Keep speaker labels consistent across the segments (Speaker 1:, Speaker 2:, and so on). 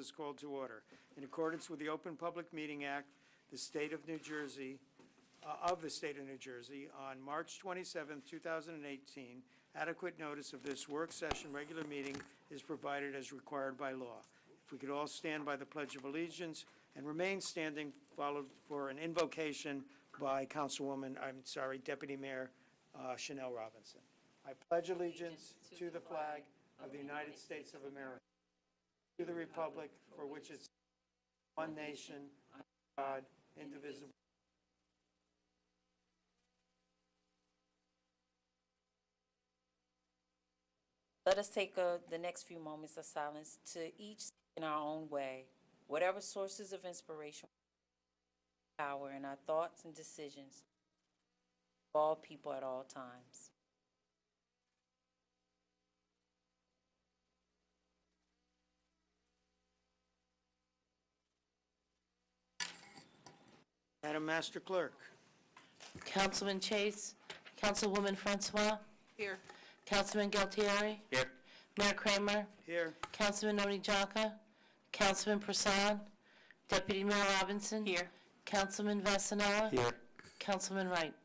Speaker 1: is called to order. In accordance with the Open Public Meeting Act, the State of New Jersey, on March 27, 2018, adequate notice of this work session regular meeting is provided as required by law. If we could all stand by the Pledge of Allegiance and remain standing, followed for an invocation by Deputy Mayor Chanel Robinson. I pledge allegiance to the flag of the United States of America, to the republic for which it's one nation, God, indivisible.
Speaker 2: Let us take the next few moments of silence to each in our own way, whatever sources of inspiration, power in our thoughts and decisions, all people at all times.
Speaker 1: Madam Master Clerk.
Speaker 3: Councilman Chase, Councilwoman Francois.
Speaker 2: Here.
Speaker 3: Councilman Galtieri.
Speaker 4: Here.
Speaker 3: Mayor Kramer.
Speaker 1: Here.
Speaker 3: Councilman Onijaka. Councilman Prasad. Deputy Mayor Robinson.
Speaker 2: Here.
Speaker 3: Councilman Vasanella.
Speaker 4: Here.
Speaker 3: Councilman Wright.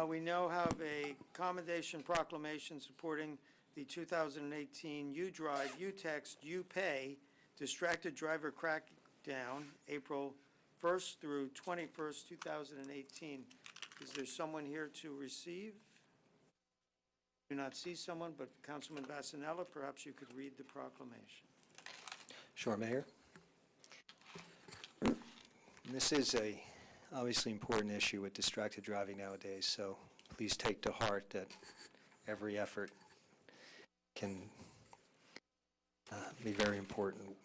Speaker 1: We now have a commendation proclamation supporting the 2018 You Drive, You Text, You Pay Distracted Driver Crackdown, April 1st through 21st, 2018. Is there someone here to receive? Do not see someone, but Councilman Vasanella, perhaps you could read the proclamation.
Speaker 4: Sure, Mayor. This is a obviously important issue with distracted driving nowadays, so please take to heart that every effort can be very important.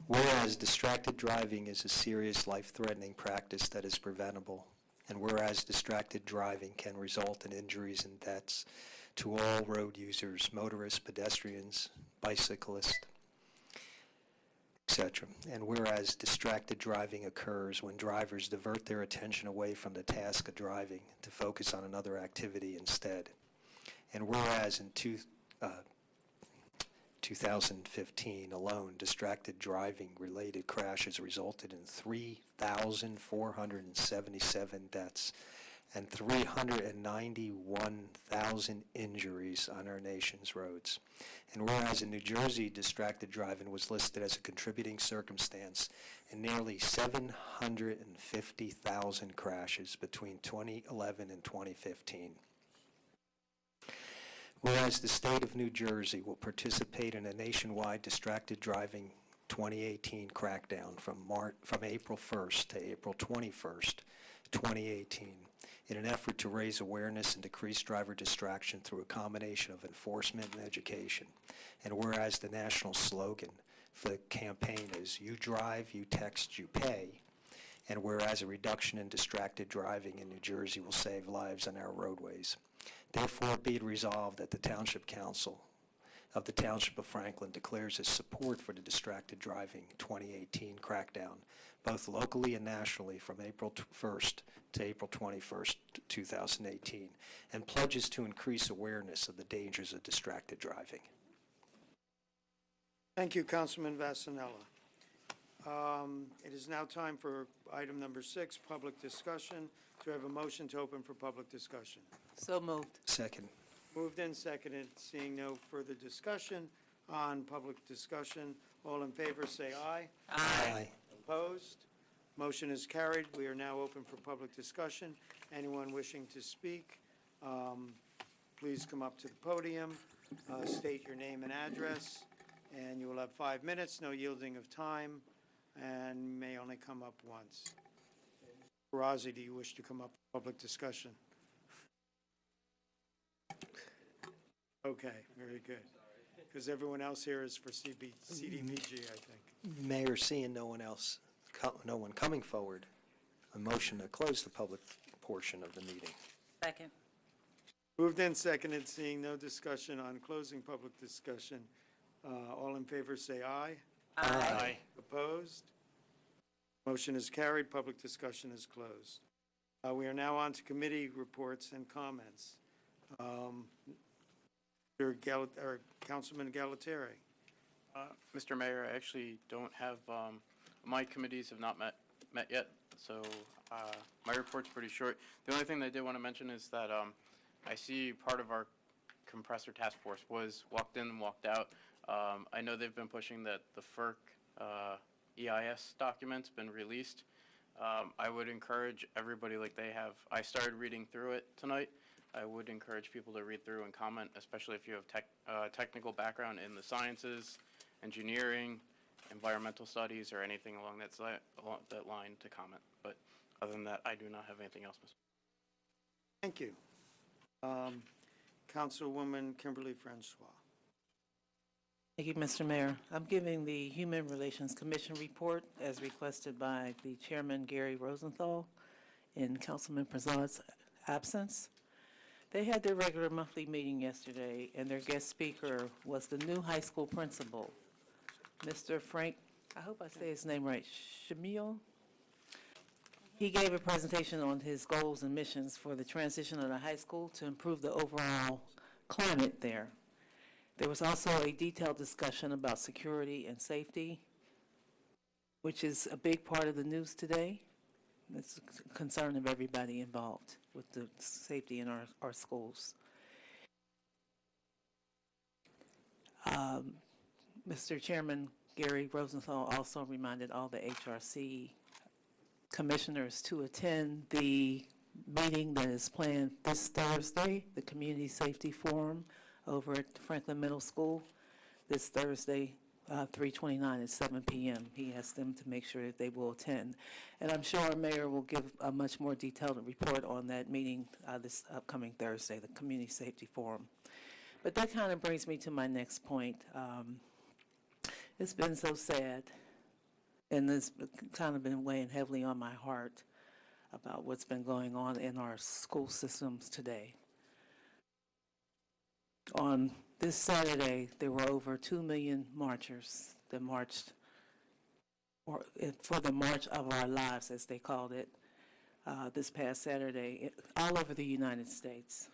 Speaker 4: Whereas distracted driving is a serious life-threatening practice that is preventable, and whereas distracted driving can result in injuries and deaths to all road users, motorists, pedestrians, bicyclists, etc. And whereas distracted driving occurs when drivers divert their attention away from the task of driving to focus on another activity instead. And whereas in 2015 alone, distracted driving related crashes resulted in 3,477 deaths and 391,000 injuries on our nation's roads. And whereas in New Jersey, distracted driving was listed as a contributing circumstance in nearly 750,000 crashes between 2011 and 2015. Whereas the state of New Jersey will participate in a nationwide distracted driving 2018 crackdown from April 1st to April 21st, 2018, in an effort to raise awareness and decrease driver distraction through a combination of enforcement and education. And whereas the national slogan for the campaign is "You drive, you text, you pay," and whereas a reduction in distracted driving in New Jersey will save lives on our roadways. Therefore, be it resolved that the Township Council of the Township of Franklin declares its support for the distracted driving 2018 crackdown, both locally and nationally from April 1st to April 21st, 2018, and pledges to increase awareness of the dangers of distracted driving.
Speaker 1: Thank you, Councilman Vasanella. It is now time for item number 6, public discussion. Do I have a motion to open for public discussion?
Speaker 2: So moved.
Speaker 4: Second.
Speaker 1: Moved and seconded. Seeing no further discussion on public discussion, all in favor say aye.
Speaker 4: Aye.
Speaker 1: Opposed? Motion is carried. We are now open for public discussion. Anyone wishing to speak, please come up to the podium, state your name and address, and you will have 5 minutes, no yielding of time, and may only come up once. Razi, do you wish to come up for public discussion? Okay, very good. Because everyone else here is for CDBG, I think.
Speaker 4: Mayor, seeing no one coming forward, a motion to close the public portion of the meeting.
Speaker 2: Second.
Speaker 1: Moved and seconded. Seeing no discussion on closing public discussion, all in favor say aye.
Speaker 4: Aye.
Speaker 1: Opposed? Motion is carried. Public discussion is closed. We are now on to committee reports and comments. Councilman Galatieri.
Speaker 5: Mr. Mayor, I actually don't have, my committees have not met yet, so my report's pretty short. The only thing that I did want to mention is that I see part of our compressor task force was walked in and walked out. I know they've been pushing that the FERC EIS document's been released. I would encourage everybody, like they have, I started reading through it tonight. I would encourage people to read through and comment, especially if you have technical background in the sciences, engineering, environmental studies, or anything along that line to comment. But other than that, I do not have anything else, Mr.
Speaker 1: Thank you. Councilwoman Kimberly Francois.
Speaker 6: Thank you, Mr. Mayor. I'm giving the Human Relations Commission report as requested by the Chairman, Gary Rosenthal, in Councilman Prasad's absence. They had their regular monthly meeting yesterday, and their guest speaker was the new high school principal, Mr. Frank, I hope I say his name right, Shamil. He gave a presentation on his goals and missions for the transition of the high school to improve the overall climate there. There was also a detailed discussion about security and safety, which is a big part of the news today. It's a concern of everybody involved with the safety in our schools. Mr. Chairman Gary Rosenthal also reminded all the HRC commissioners to attend the meeting that is planned this Thursday, the Community Safety Forum over at Franklin Middle School, this Thursday, 3/29 at 7 p.m. He asked them to make sure that they will attend. And I'm sure our mayor will give a much more detailed report on that meeting this upcoming Thursday, the Community Safety Forum. But that kind of brings me to my next point. It's been so sad, and it's kind of been weighing heavily on my heart about what's been going on in our school systems today. On this Saturday, there were over 2 million marchers that marched for the March of Our Lives, as they called it, this past Saturday, all over the United States.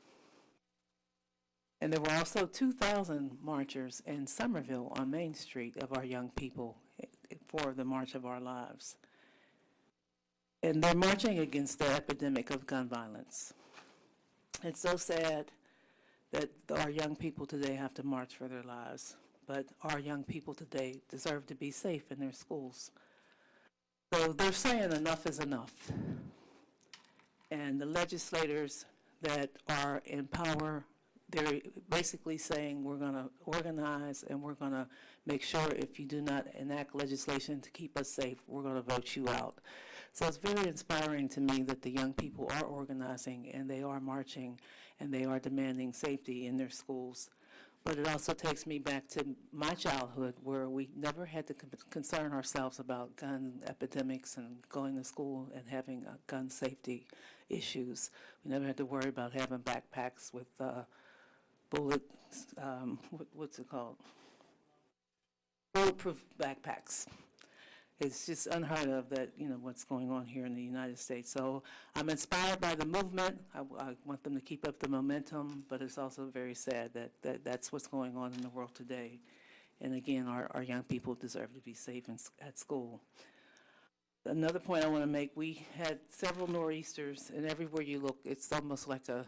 Speaker 6: And there were also 2,000 marchers in Somerville on Main Street of our young people for the March of Our Lives. And they're marching against the epidemic of gun violence. It's so sad that our young people today have to march for their lives, but our young people today deserve to be safe in their schools. So they're saying enough is enough. And the legislators that are in power, they're basically saying we're going to organize and we're going to make sure if you do not enact legislation to keep us safe, we're going to vote you out. So it's very inspiring to me that the young people are organizing and they are marching and they are demanding safety in their schools. But it also takes me back to my childhood where we never had to concern ourselves about gun epidemics and going to school and having gun safety issues. We never had to worry about having backpacks with what's it called? Bulletproof backpacks. It's just unheard of that, what's going on here in the United States. So I'm inspired by the movement. I want them to keep up the momentum, but it's also very sad that that's what's going on in the world today. And again, our young people deserve to be safe at school. Another point I want to make, we had several nor'easters, and everywhere you look, it's almost like a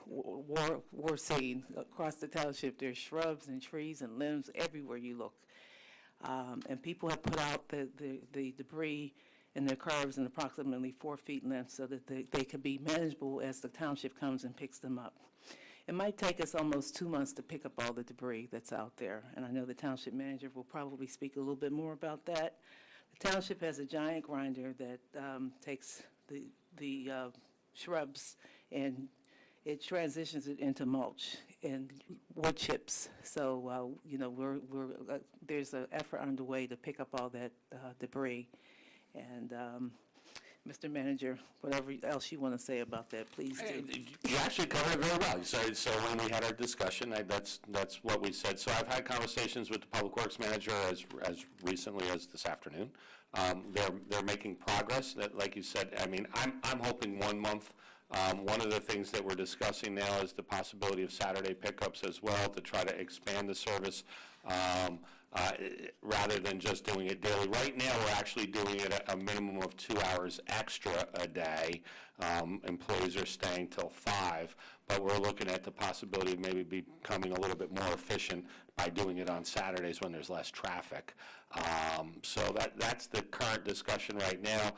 Speaker 6: war scene across the township. There's shrubs and trees and limbs everywhere you look. And people have put out the debris in their curbs in approximately 4 feet length so that they can be manageable as the township comes and picks them up. It might take us almost 2 months to pick up all the debris that's out there, and I know the township manager will probably speak a little bit more about that. The township has a giant grinder that takes the shrubs and it transitions it into mulch and wood chips. So, there's an effort underway to pick up all that debris. And Mr. Manager, whatever else you want to say about that, please do.
Speaker 7: You actually covered it very well. So when we had our discussion, that's what we said. So I've had conversations with the Public Works Manager as recently as this afternoon. They're making progress. Like you said, I mean, I'm hoping 1 month. One of the things that we're discussing now is the possibility of Saturday pickups as well to try to expand the service. rather than just doing it daily. Right now, we're actually doing it a minimum of 2 hours extra a day. Employees are staying till 5, but we're looking at the possibility of maybe becoming a little bit more efficient by doing it on Saturdays when there's less traffic. So that's the current discussion right now.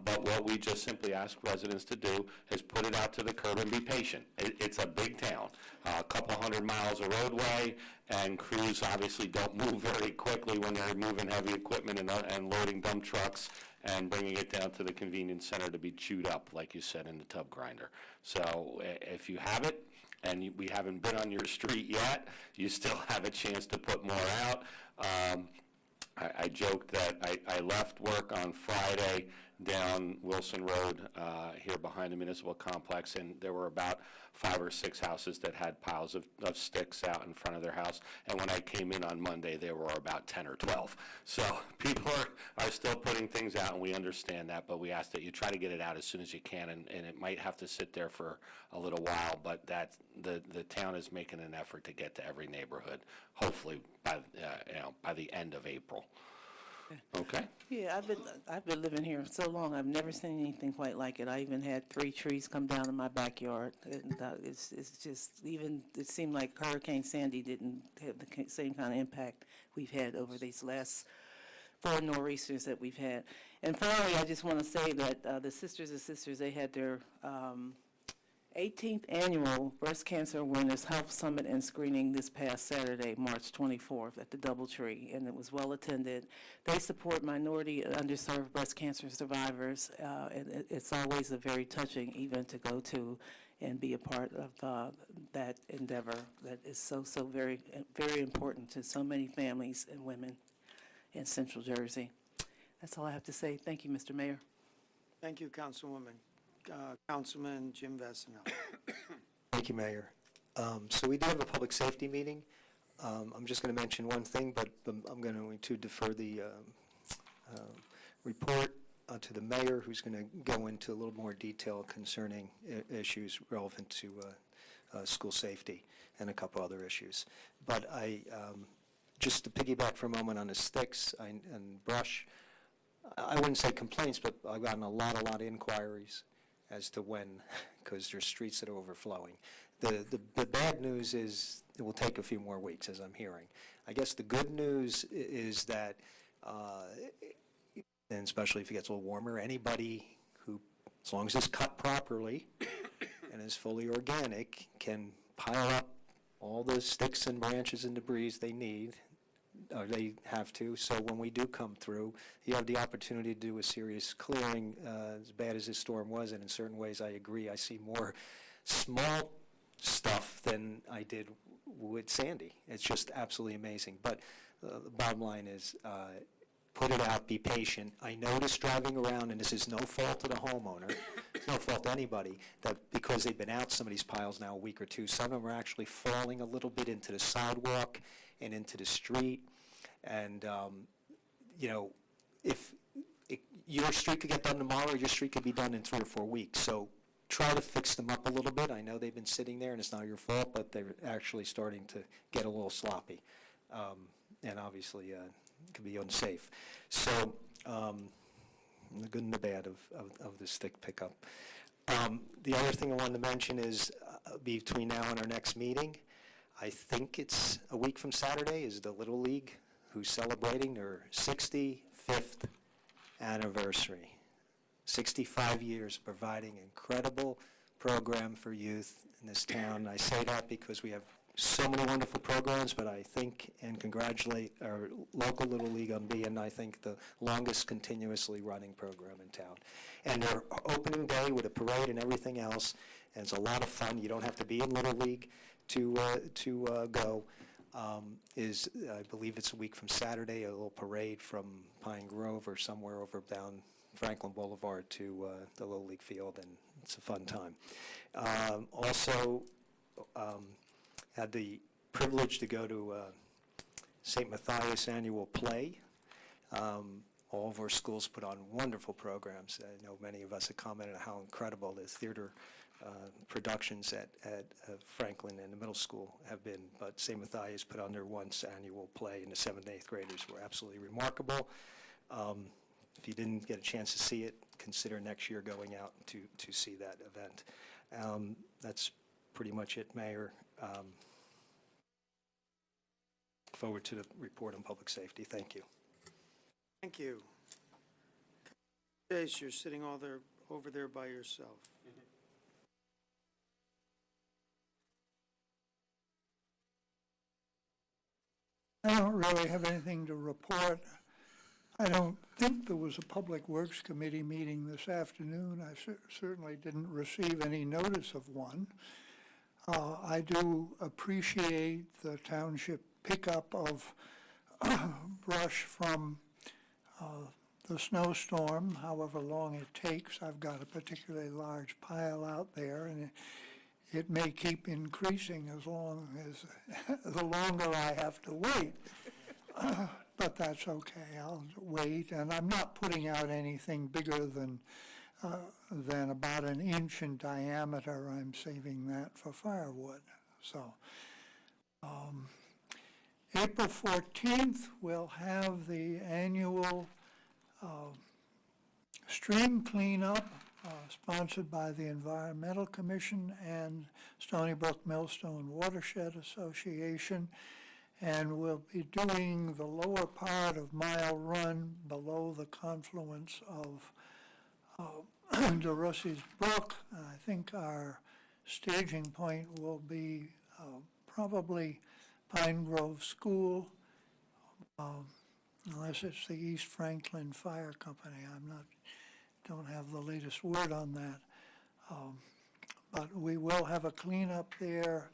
Speaker 7: But what we just simply ask residents to do is put it out to the curb and be patient. It's a big town, a couple hundred miles of roadway, and crews obviously don't move very quickly when they're moving heavy equipment and loading dump trucks and bringing it down to the convenience center to be chewed up, like you said, in the tub grinder. So if you have it, and we haven't been on your street yet, you still have a chance to put more out. I joked that I left work on Friday down Wilson Road here behind the municipal complex, and there were about 5 or 6 houses that had piles of sticks out in front of their house. And when I came in on Monday, there were about 10 or 12. So people are still putting things out, and we understand that, but we ask that you try to get it out as soon as you can, and it might have to sit there for a little while, but the town is making an effort to get to every neighborhood, hopefully by the end of April. Okay?
Speaker 6: Yeah, I've been living here so long, I've never seen anything quite like it. I even had 3 trees come down in my backyard, and it's just, even, it seemed like Hurricane Sandy didn't have the same kind of impact we've had over these last 4 nor'easters that we've had. And finally, I just want to say that the Sisters of Sisters, they had their 18th annual Breast Cancer Awareness Health Summit and Screening this past Saturday, March 24th, at the DoubleTree, and it was well attended. They support minority and underserved breast cancer survivors, and it's always a very touching event to go to and be a part of that endeavor that is so very, very important to so many families and women in Central Jersey. That's all I have to say. Thank you, Mr. Mayor.
Speaker 1: Thank you, Councilwoman. Councilman Jim Vasanel.
Speaker 4: Thank you, Mayor. So we do have a public safety meeting. I'm just going to mention one thing, but I'm going to defer the report to the mayor, who's going to go into a little more detail concerning issues relevant to school safety and a couple other issues. But just to piggyback for a moment on the sticks and brush, I wouldn't say complaints, but I've gotten a lot of inquiries as to when, because there's streets that are overflowing. The bad news is it will take a few more weeks, as I'm hearing. I guess the good news is that, and especially if it gets a little warmer, anybody who, as long as it's cut properly and is fully organic, can pile up all the sticks and branches and debris they need, or they have to, so when we do come through, you have the opportunity to do a serious clearing, as bad as this storm was, and in certain ways I agree, I see more small stuff than I did with Sandy. It's just absolutely amazing. But the bottom line is, put it out, be patient. I noticed driving around, and this is no fault of the homeowner, it's no fault to anybody, that because they've been out some of these piles now a week or two, some of them are actually falling a little bit into the sidewalk and into the street. And, if your street could get done tomorrow, your street could be done in 3 or 4 weeks. So try to fix them up a little bit. I know they've been sitting there, and it's not your fault, but they're actually starting to get a little sloppy. And obviously, it could be unsafe. So the good and the bad of the stick pickup. The other thing I wanted to mention is between now and our next meeting, I think it's a week from Saturday, is the Little League, who's celebrating their 65th anniversary. 65 years providing incredible program for youth in this town. I say that because we have so many wonderful programs, but I think and congratulate our local Little League on being, I think, the longest continuously running program in town. And their opening day with a parade and everything else, and it's a lot of fun. You don't have to be in Little League to go. I believe it's a week from Saturday, a little parade from Pine Grove or somewhere over down Franklin Boulevard to the Little League field, and it's a fun time. Also, had the privilege to go to St. Matthias annual play. All of our schools put on wonderful programs. I know many of us have commented on how incredible the theater productions at Franklin and the middle school have been, but St. Matthias put on their once annual play, and the 7th and 8th graders were absolutely remarkable. If you didn't get a chance to see it, consider next year going out to see that event. That's pretty much it, Mayor. Forward to the report on public safety. Thank you.
Speaker 1: Thank you. Chase, you're sitting over there by yourself.
Speaker 8: I don't really have anything to report. I don't think there was a Public Works Committee meeting this afternoon. I certainly didn't receive any notice of one. I do appreciate the township pickup of brush from the snowstorm, however long it takes. I've got a particularly large pile out there, and it may keep increasing as long as, the longer I have to wait. But that's okay, I'll wait, and I'm not putting out anything bigger than about an inch in diameter. I'm saving that for firewood. So, April 14th, we'll have the annual stream cleanup sponsored by the Environmental Commission and Stony Brook Millstone Watershed Association. And we'll be doing the lower part of Mile Run below the confluence of DeRussie's Brook. I think our staging point will be probably Pine Grove School, unless it's the East Franklin Fire Company. Don't have the latest word on that. But we will have a cleanup there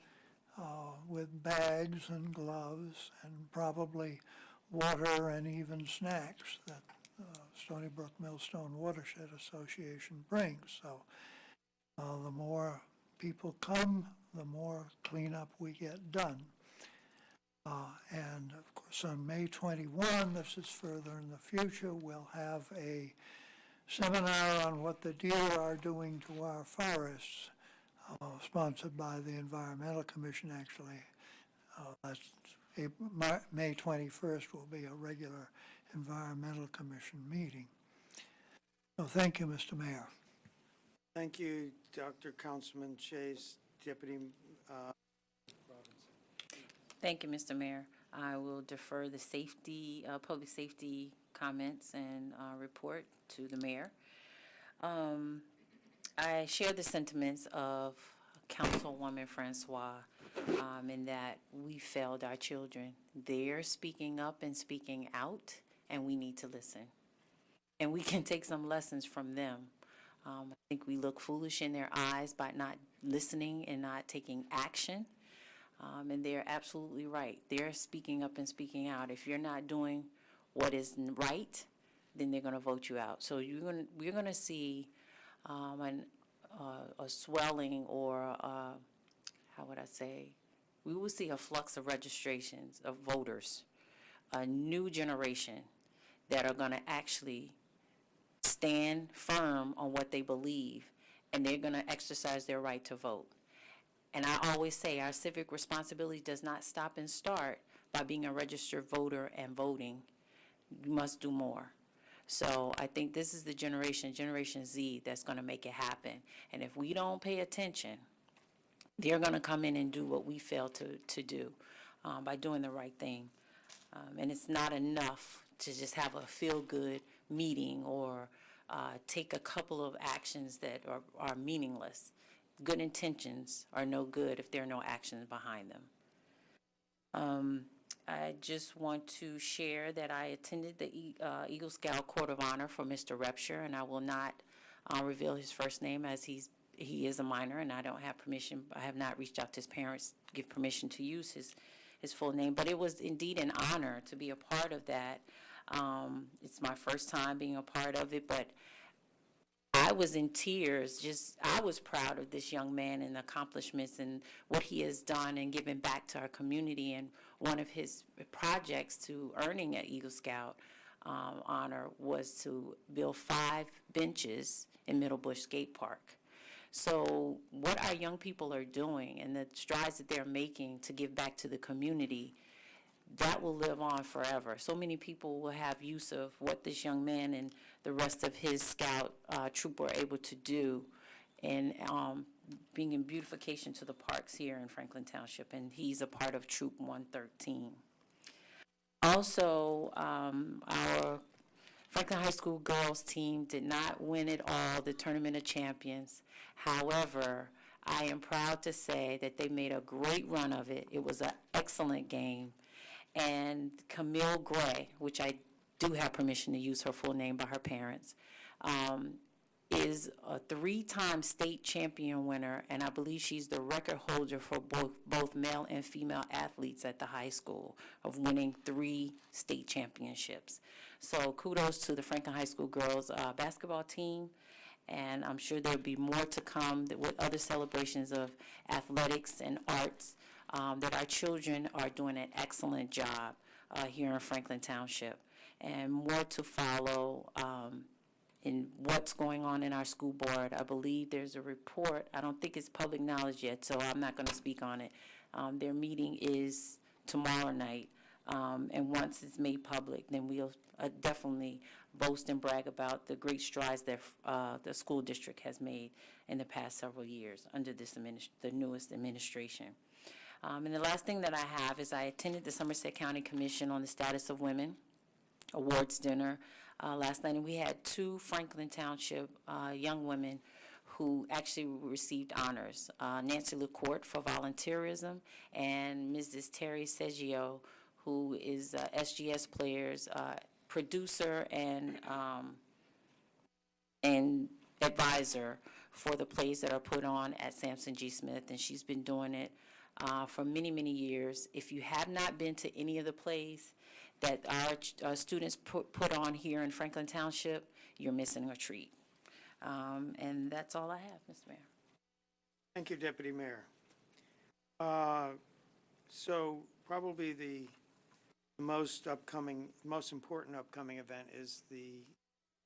Speaker 8: with bags and gloves and probably water and even snacks that Stony Brook Millstone Watershed Association brings. So the more people come, the more cleanup we get done. And of course on May 21, this is further in the future, we'll have a seminar on what the deer are doing to our forests, sponsored by the Environmental Commission, actually. That's May 21st will be a regular Environmental Commission meeting. So thank you, Mr. Mayor.
Speaker 1: Thank you, Dr. Councilman Chase, Deputy
Speaker 2: Thank you, Mr. Mayor. I will defer the safety, public safety comments and report to the mayor. I share the sentiments of Councilwoman Francois in that we failed our children. They're speaking up and speaking out, and we need to listen. And we can take some lessons from them. I think we look foolish in their eyes by not listening and not taking action. And they're absolutely right. They're speaking up and speaking out. If you're not doing what is right, then they're going to vote you out. So we're going to see a swelling, or how would I say? We will see a flux of registrations of voters, a new generation that are going to actually stand firm on what they believe, and they're going to exercise their right to vote. And I always say our civic responsibility does not stop and start by being a registered voter and voting. You must do more. So I think this is the Generation Z, that's going to make it happen. And if we don't pay attention, they're going to come in and do what we failed to do by doing the right thing. And it's not enough to just have a feel-good meeting or take a couple of actions that are meaningless. Good intentions are no good if there are no actions behind them. I just want to share that I attended the Eagle Scout Court of Honor for Mr. Repshire, and I will not reveal his first name as he is a minor, and I don't have permission. I have not reached out to his parents to give permission to use his full name, but it was indeed an honor to be a part of that. It's my first time being a part of it, but I was in tears. I was proud of this young man and the accomplishments and what he has done and given back to our community. And one of his projects to earning an Eagle Scout honor was to build 5 benches in Middle Bush Skate Park. So what our young people are doing and the strides that they're making to give back to the community, that will live on forever. So many people will have use of what this young man and the rest of his scout troop were able to do in bringing beautification to the parks here in Franklin Township, and he's a part of Troop 113. Also, our Franklin High School girls team did not win at all the Tournament of Champions. However, I am proud to say that they made a great run of it. It was an excellent game. And Camille Gray, which I do have permission to use her full name by her parents, is a 3-time state champion winner, and I believe she's the record holder for both male and female athletes at the high school of winning 3 state championships. So kudos to the Franklin High School girls basketball team, and I'm sure there'll be more to come with other celebrations of athletics and arts, that our children are doing an excellent job here in Franklin Township, and more to follow in what's going on in our school board. I believe there's a report. I don't think it's public knowledge yet, so I'm not going to speak on it. Their meeting is tomorrow night, and once it's made public, then we'll definitely boast and brag about the great strides that the school district has made in the past several years under this the newest administration. And the last thing that I have is I attended the Somerset County Commission on the Status of Women Awards dinner last night, and we had 2 Franklin Township young women who actually received honors. Nancy LaCourte for volunteerism, and Mrs. Terry Seggio, who is SGS Players producer and advisor for the plays that are put on at Sampson G. Smith, and she's been doing it for many, many years. If you have not been to any of the plays that our students put on here in Franklin Township, you're missing a treat. And that's all I have, Mr. Mayor.
Speaker 1: Thank you, Deputy Mayor. So probably the most important upcoming event is the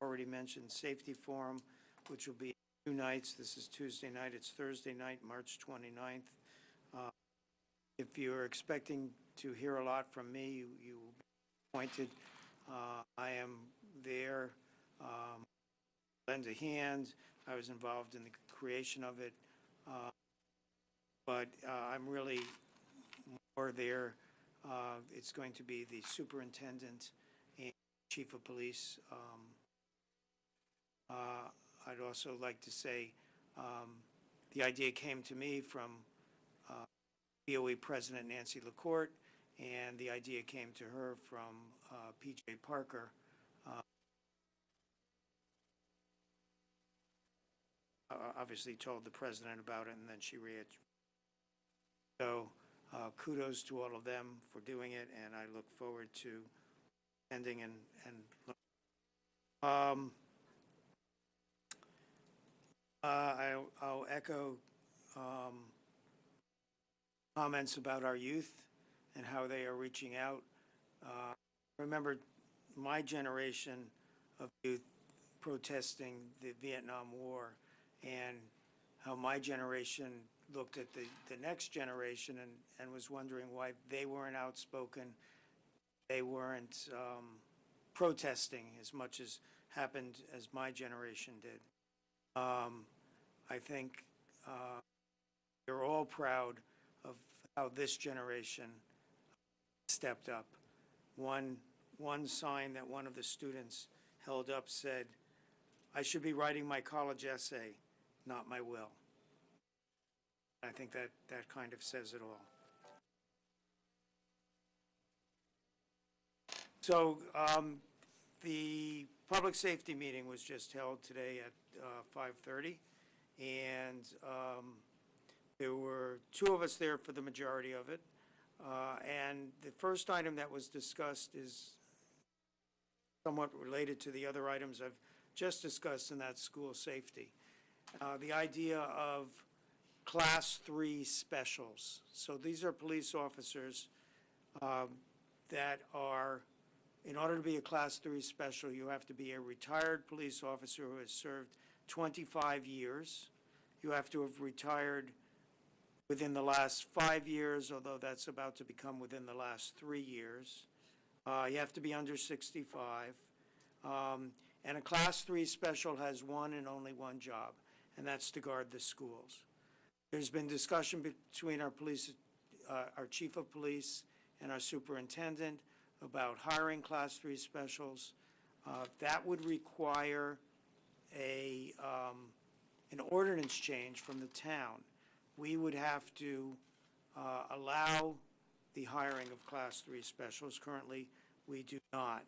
Speaker 1: already mentioned Safety Forum, which will be 2 nights. This is Tuesday night. It's Thursday night, March 29th. If you're expecting to hear a lot from me, you will be appointed. I am there, lend a hand. I was involved in the creation of it, but I'm really more there. It's going to be the superintendent and chief of police. I'd also like to say the idea came to me from BOE President Nancy LaCourte, and the idea came to her from P.J. Parker. Obviously told the president about it, and then she reiterated. So kudos to all of them for doing it, and I look forward to attending and I'll echo comments about our youth and how they are reaching out. Remember my generation of youth protesting the Vietnam War, and how my generation looked at the next generation and was wondering why they weren't outspoken, they weren't protesting as much as happened as my generation did. I think you're all proud of how this generation stepped up. One sign that one of the students held up said, "I should be writing my college essay, not my will." I think that kind of says it all. So the public safety meeting was just held today at 5:30, and there were 2 of us there for the majority of it. And the first item that was discussed is somewhat related to the other items I've just discussed, in that school safety. The idea of Class 3 specials. So these are police officers that are, in order to be a Class 3 special, you have to be a retired police officer who has served 25 years You have to have retired within the last 5 years, although that's about to become within the last 3 years. You have to be under 65. And a Class 3 special has one and only one job, and that's to guard the schools. There's been discussion between our chief of police and our superintendent about hiring Class 3 specials. That would require an ordinance change from the town. We would have to allow the hiring of Class 3 specials. Currently, we do not.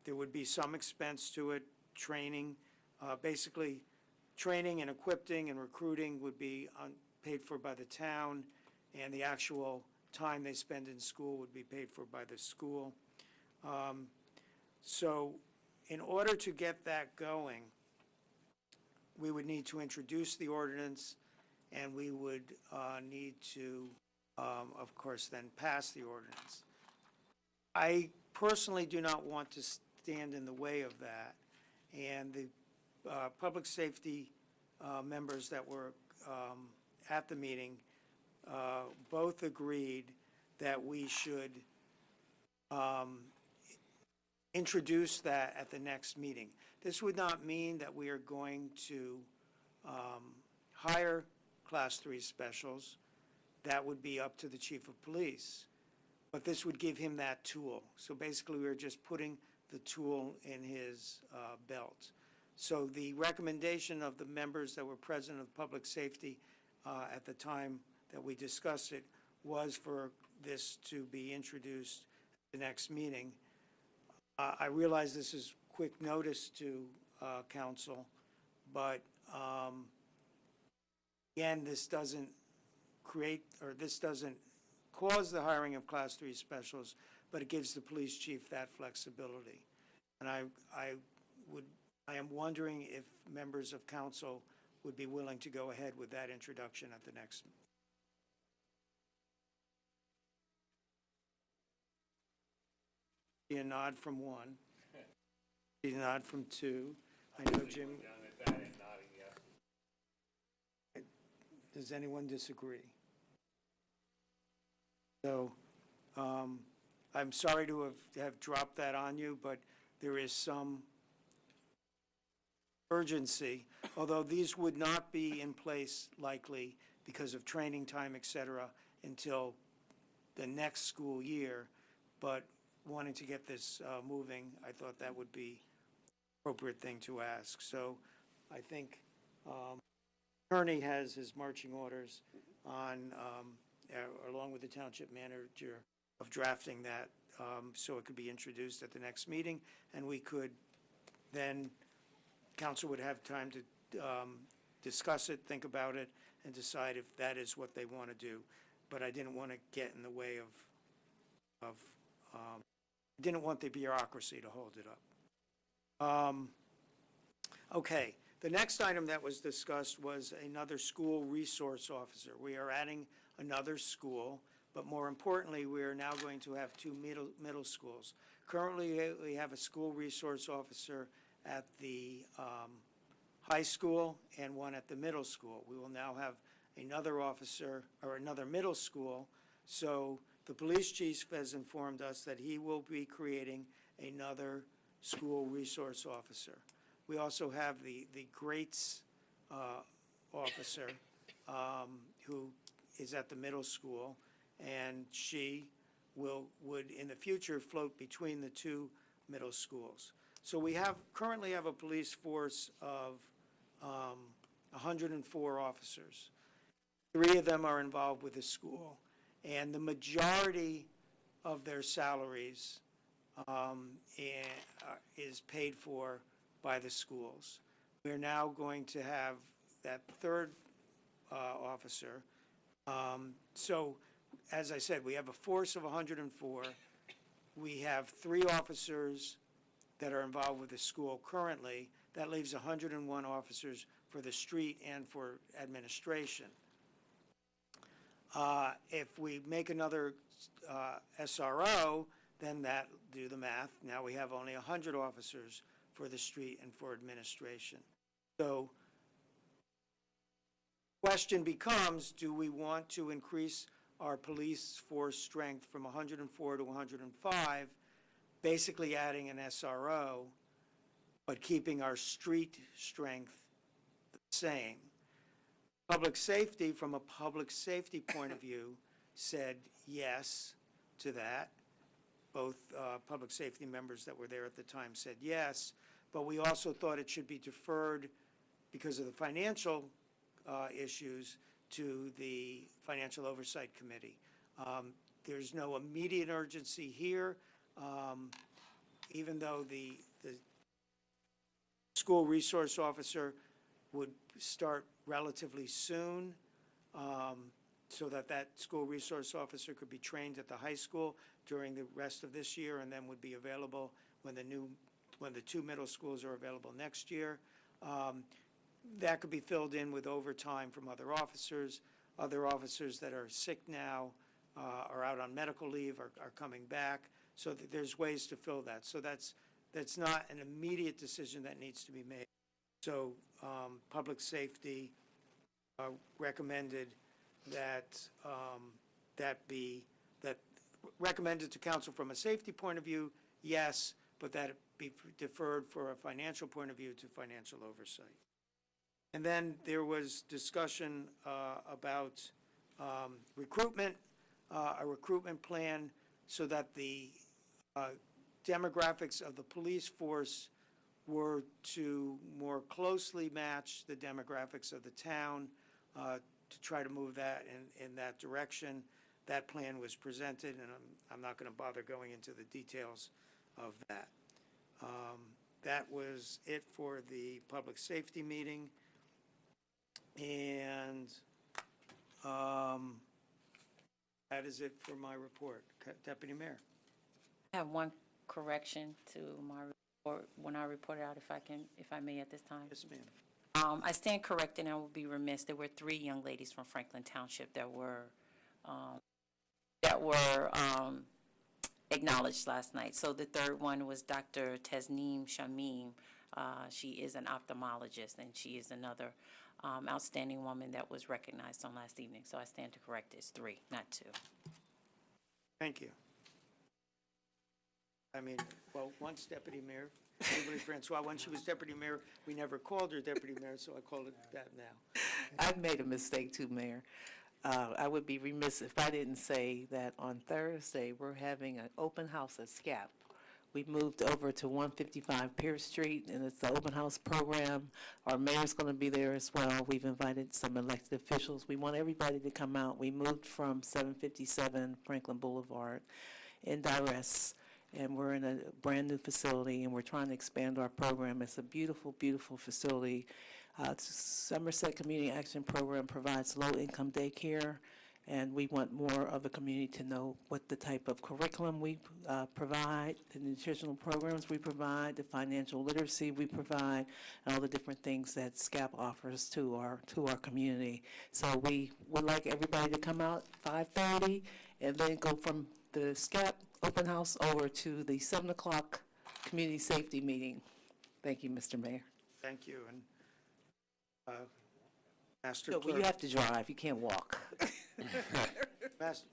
Speaker 1: There would be some expense to it, training. Basically, training and equipping and recruiting would be paid for by the town, and the actual time they spend in school would be paid for by the school. So in order to get that going, we would need to introduce the ordinance, and we would need to, of course, then pass the ordinance. I personally do not want to stand in the way of that, and the public safety members that were at the meeting both agreed that we should introduce that at the next meeting. This would not mean that we are going to hire Class 3 specials. That would be up to the chief of police. But this would give him that tool. So basically, we're just putting the tool in his belt. So the recommendation of the members that were present of public safety at the time that we discussed it was for this to be introduced at the next meeting. I realize this is quick notice to council, but again, this doesn't cause the hiring of Class 3 specials, but it gives the police chief that flexibility. And I am wondering if members of council would be willing to go ahead with that introduction at the next. See a nod from one. See a nod from two. I know Jim. Does anyone disagree? So I'm sorry to have dropped that on you, but there is some urgency, although these would not be in place likely because of training time, et cetera, until the next school year. But wanting to get this moving, I thought that would be an appropriate thing to ask. So I think attorney has his marching orders on, along with the township manager, of drafting that so it could be introduced at the next meeting, and we could then, council would have time to discuss it, think about it, and decide if that is what they want to do. But I didn't want to get in the way of didn't want the bureaucracy to hold it up. Okay, the next item that was discussed was another school resource officer. We are adding another school, but more importantly, we are now going to have two middle schools. Currently, we have a school resource officer at the high school and one at the middle school. We will now have another officer, or another middle school. So the police chief has informed us that he will be creating another school resource officer. We also have the Greats officer who is at the middle school, and she would in the future float between the two middle schools. So we currently have a police force of 104 officers. 3 of them are involved with the school, and the majority of their salaries is paid for by the schools. We're now going to have that third officer. So, as I said, we have a force of 104. We have 3 officers that are involved with the school currently. That leaves 101 officers for the street and for administration. If we make another SRO, then that, do the math, now we have only 100 officers for the street and for administration. So Question becomes, do we want to increase our police force strength from 104 to 105, basically adding an SRO, but keeping our street strength the same? Public safety, from a public safety point of view, said yes to that. Both public safety members that were there at the time said yes, but we also thought it should be deferred because of the financial issues to the Financial Oversight Committee. There's no immediate urgency here, even though the school resource officer would start relatively soon, so that school resource officer could be trained at the high school during the rest of this year, and then would be available when the two middle schools are available next year. That could be filled in with overtime from other officers. Other officers that are sick now, are out on medical leave, are coming back. So there's ways to fill that. So that's not an immediate decision that needs to be made. So public safety recommended that recommended to council from a safety point of view, yes, but that it be deferred for a financial point of view to financial oversight. And then there was discussion about recruitment, a recruitment plan so that the demographics of the police force were to more closely match the demographics of the town, to try to move that in that direction. That plan was presented, and I'm not going to bother going into the details of that. That was it for the public safety meeting. And that is it for my report. Deputy Mayor.
Speaker 2: I have one correction to my report when I report it out, if I may at this time.
Speaker 1: Yes, ma'am.
Speaker 2: I stand corrected, and I will be remiss. There were 3 young ladies from Franklin Township that were acknowledged last night. So the third one was Dr. Tasneem Shamim. She is an ophthalmologist, and she is another outstanding woman that was recognized on last evening. So I stand to correct, it's 3, not 2.
Speaker 1: Thank you. I mean, well, once Deputy Mayor, Jubilee Francois, when she was Deputy Mayor, we never called her Deputy Mayor, so I call it that now.
Speaker 6: I've made a mistake too, Mayor. I would be remiss if I didn't say that on Thursday, we're having an open house at SCAP. We moved over to 155 Pierce Street, and it's the open house program. Our mayor's going to be there as well. We've invited some elected officials. We want everybody to come out. We moved from 757 Franklin Boulevard in Duress, and we're in a brand-new facility, and we're trying to expand our program. It's a beautiful, beautiful facility. Somerset Community Action Program provides low-income daycare, and we want more of the community to know what the type of curriculum we provide, the nutritional programs we provide, the financial literacy we provide, and all the different things that SCAP offers to our community. So we would like everybody to come out 5:30, and then go from the SCAP open house over to the 7 o'clock community safety meeting. Thank you, Mr. Mayor.
Speaker 1: Thank you. And Master
Speaker 6: No,
Speaker 1: Clerk.
Speaker 6: but you have to drive. You can't walk.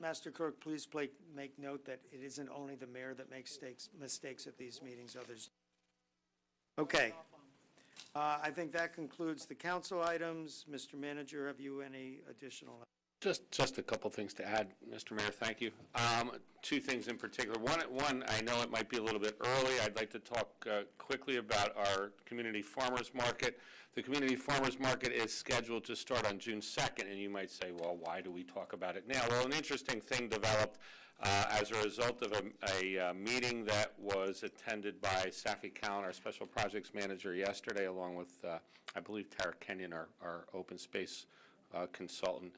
Speaker 1: Master Clerk, please make note that it isn't only the mayor that makes mistakes at these meetings, others. Okay. I think that concludes the council items. Mr. Manager, have you any additional?
Speaker 7: Just a couple things to add, Mr. Mayor, thank you. 2 things in particular. One, I know it might be a little bit early. I'd like to talk quickly about our community farmers market. The community farmers market is scheduled to start on June 2nd, and you might say, well, why do we talk about it now? Well, an interesting thing developed as a result of a meeting that was attended by Safi Cowan, our special projects manager, yesterday, along with, I believe, Tara Kenyon, our open space consultant.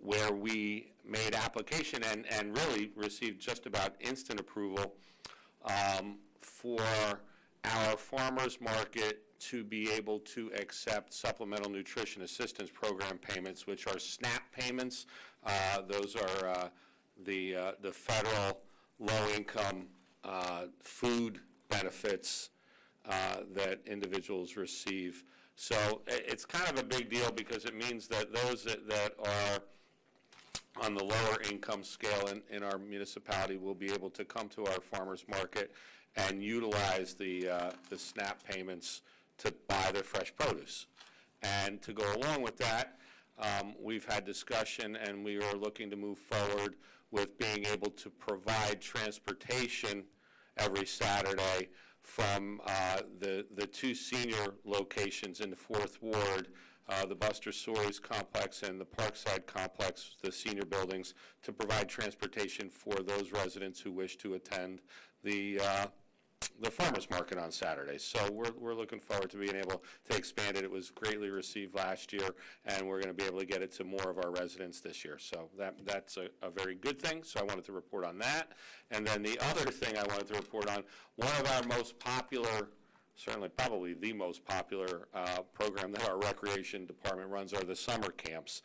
Speaker 7: Where we made application and really received just about instant approval for our farmers market to be able to accept supplemental nutrition assistance program payments, which are SNAP payments. Those are the federal low-income food benefits that individuals receive. So it's kind of a big deal because it means that those that are on the lower income scale in our municipality will be able to come to our farmers market and utilize the SNAP payments to buy their fresh produce. And to go along with that, we've had discussion and we are looking to move forward with being able to provide transportation every Saturday from the two senior locations in the 4th Ward, the Buster Soares complex and the Parkside complex, the senior buildings, to provide transportation for those residents who wish to attend the farmers market on Saturdays. So we're looking forward to being able to expand it. It was greatly received last year, and we're going to be able to get it to more of our residents this year. So that's a very good thing. So I wanted to report on that. And then the other thing I wanted to report on, one of our most popular, certainly probably the most popular program that our recreation department runs are the summer camps.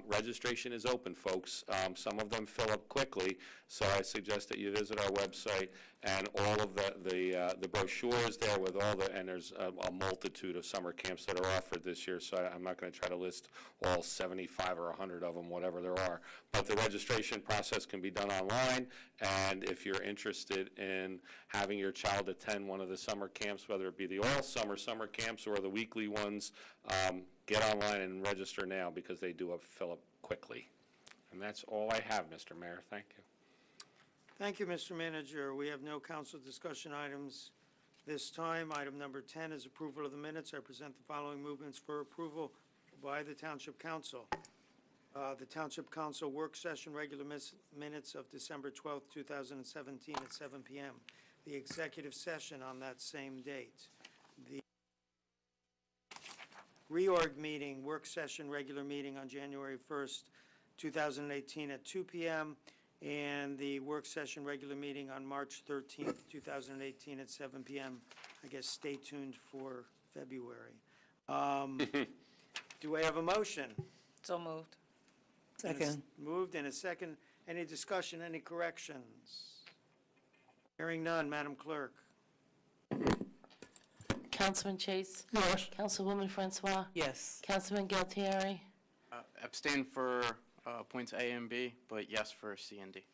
Speaker 7: Registration is open, folks. Some of them fill up quickly, so I suggest that you visit our website and all of the brochures there with all and there's a multitude of summer camps that are offered this year, so I'm not going to try to list all 75 or 100 of them, whatever there are. But the registration process can be done online, and if you're interested in having your child attend one of the summer camps, whether it be the all-summer summer camps or the weekly ones, get online and register now because they do fill up quickly. And that's all I have, Mr. Mayor. Thank you.
Speaker 1: Thank you, Mr. Manager. We have no council discussion items this time. Item number 10 is approval of the minutes. I present the following movements for approval by the Township Council. The Township Council work session regular minutes of December 12th, 2017 at 7 p.m. The executive session on that same date. The reorg meeting, work session regular meeting on January 1st, 2018 at 2 p.m. and the work session regular meeting on March 13th, 2018 at 7 p.m. I guess stay tuned for February. Do I have a motion?
Speaker 2: So moved.
Speaker 1: And it's
Speaker 6: Second.
Speaker 1: moved in a second. Any discussion, any corrections? Hearing none, Madam Clerk.
Speaker 3: Councilman Chase?
Speaker 8: Yes.
Speaker 3: Councilwoman Francois?
Speaker 6: Yes.
Speaker 3: Councilman Galtieri?
Speaker 5: Abstain for points A and B, but yes for C and D.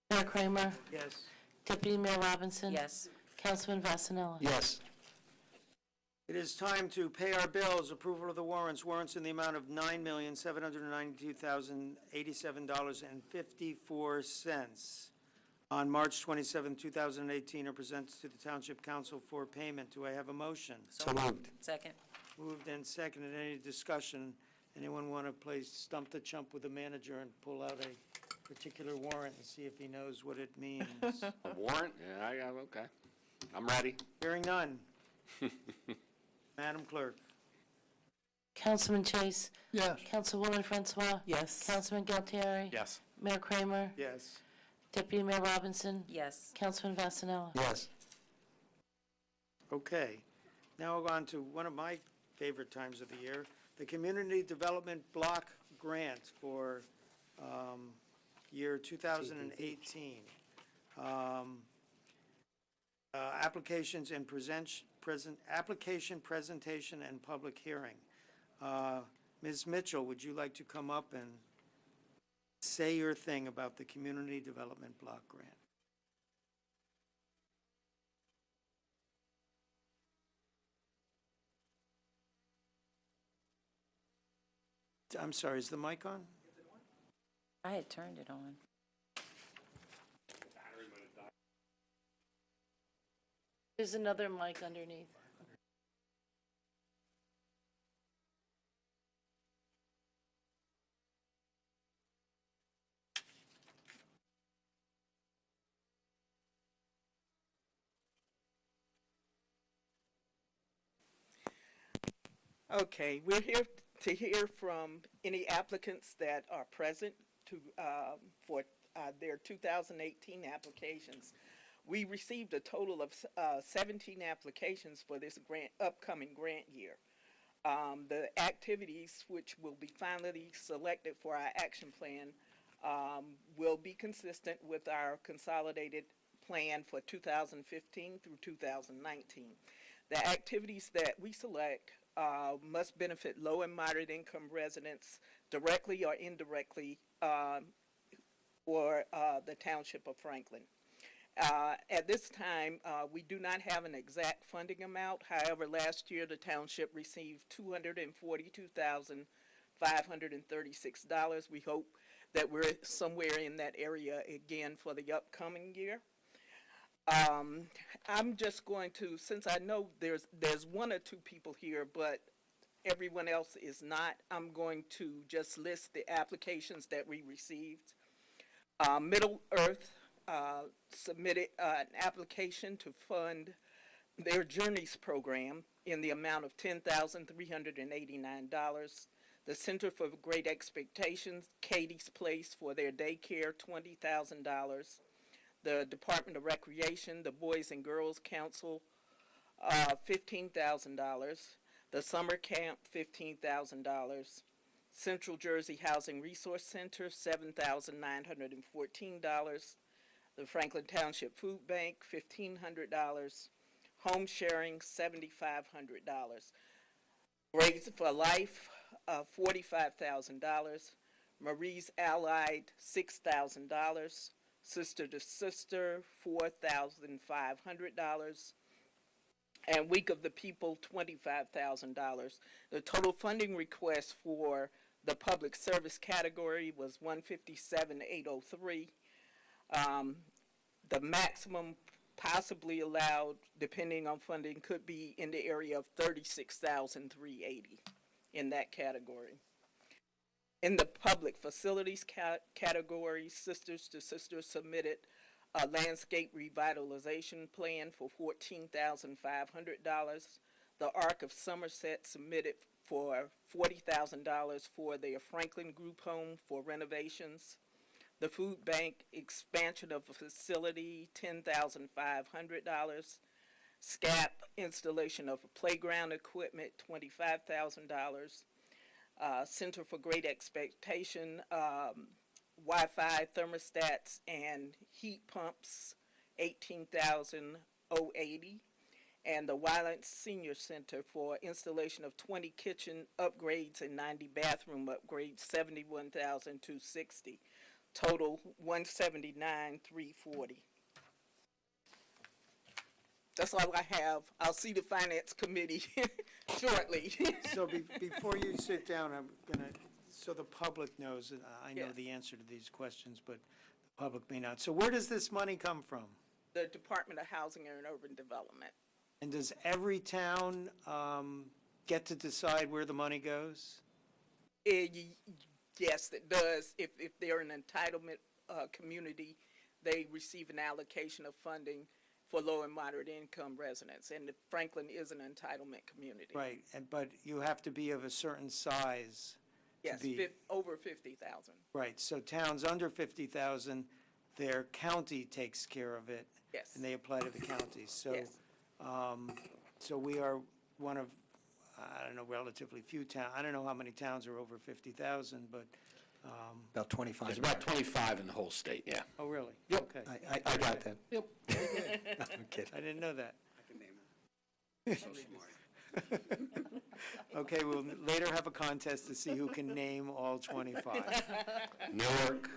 Speaker 3: Mayor Kramer?
Speaker 1: Yes.
Speaker 3: Deputy Mayor Robinson?
Speaker 2: Yes.
Speaker 3: Councilman Vasanella?
Speaker 4: Yes.
Speaker 1: It is time to pay our bills. Approval of the warrants. Warrants in the amount of $9,792,087.54 on March 27, 2018 are presented to the Township Council for payment. Do I have a motion?
Speaker 4: So moved.
Speaker 2: Second.
Speaker 1: Moved and seconded. Any discussion? Anyone want to play stump the chump with the manager and pull out a particular warrant and see if he knows what it means?
Speaker 7: A warrant? Yeah, okay. I'm ready.
Speaker 1: Hearing none. Madam Clerk.
Speaker 3: Councilman Chase?
Speaker 8: Yes.
Speaker 3: Councilwoman Francois?
Speaker 6: Yes.
Speaker 3: Councilman Galtieri?
Speaker 5: Yes.
Speaker 3: Mayor Kramer?
Speaker 1: Yes.
Speaker 3: Deputy Mayor Robinson?
Speaker 2: Yes.
Speaker 3: Councilman Vasanella?
Speaker 4: Yes.
Speaker 1: Okay. Now we're on to one of my favorite times of the year, the Community Development Block Grant for year 2018. Applications and application, presentation, and public hearing. Ms. Mitchell, would you like to come up and say your thing about the Community Development Block Grant? I'm sorry, is the mic on?
Speaker 2: I had turned it on.
Speaker 3: There's another mic underneath.
Speaker 9: Okay, we're here to hear from any applicants that are present to, for their 2018 applications. We received a total of 17 applications for this upcoming grant year. The activities which will be finally selected for our action plan will be consistent with our consolidated plan for 2015 through 2019. The activities that we select must benefit low and moderate income residents directly or indirectly for the Township of Franklin. At this time, we do not have an exact funding amount. However, last year the township received $242,536. We hope that we're somewhere in that area again for the upcoming year. I'm just going to, since I know there's one or two people here, but everyone else is not, I'm going to just list the applications that we received. Middle Earth submitted an application to fund their Journeys program in the amount of $10,389. The Center for Great Expectations, Katie's Place for their daycare, $20,000. The Department of Recreation, the Boys and Girls Council, $15,000. The Summer Camp, $15,000. Central Jersey Housing Resource Center, $7,914. The Franklin Township Food Bank, $1,500. Home Sharing, $7,500. Raise for Life, $45,000. Marie's Allied, $6,000. Sister to Sister, $4,500. And Week of the People, $25,000. The total funding request for the public service category was $157,803. The maximum possibly allowed, depending on funding, could be in the area of $36,380 in that category. In the public facilities category, Sisters to Sisters submitted a landscape revitalization plan for $14,500. The Arc of Somerset submitted for $40,000 for their Franklin Group Home for renovations. The Food Bank expansion of a facility, $10,500. SCAP installation of playground equipment, $25,000. Center for Great Expectation, Wi-Fi thermostats and heat pumps, $18,080. And the Wyland Senior Center for installation of 20 kitchen upgrades and 90 bathroom upgrades, $71,260. Total $179,340. That's all I have. I'll see the Finance Committee shortly.
Speaker 1: So before you sit down, I'm gonna, so the public knows, and I know
Speaker 9: Yes.
Speaker 1: the answer to these questions, but the public may not. So where does this money come from?
Speaker 9: The Department of Housing and Urban Development.
Speaker 1: And does every town get to decide where the money goes?
Speaker 9: Yes, it does. If they're an entitlement community, they receive an allocation of funding for low and moderate income residents. And Franklin is an entitlement community.
Speaker 1: Right, but you have to be of a certain size to
Speaker 9: Yes,
Speaker 1: be.
Speaker 9: over 50,000.
Speaker 1: Right, so towns under 50,000, their county takes care of it.
Speaker 9: Yes.
Speaker 1: And they apply to the counties. So,
Speaker 9: Yes.
Speaker 1: so we are one of, I don't know, relatively few towns. I don't know how many towns are over 50,000, but,
Speaker 4: About 25.
Speaker 7: There's about 25 in the whole state, yeah.
Speaker 1: oh, really?
Speaker 7: Yep.
Speaker 1: Okay.
Speaker 4: I got that.
Speaker 7: Yep.
Speaker 4: I'm kidding.
Speaker 1: I didn't know that.
Speaker 10: I can name them. So smart.
Speaker 1: Okay, we'll later have a contest to see who can name all 25.
Speaker 7: Newark,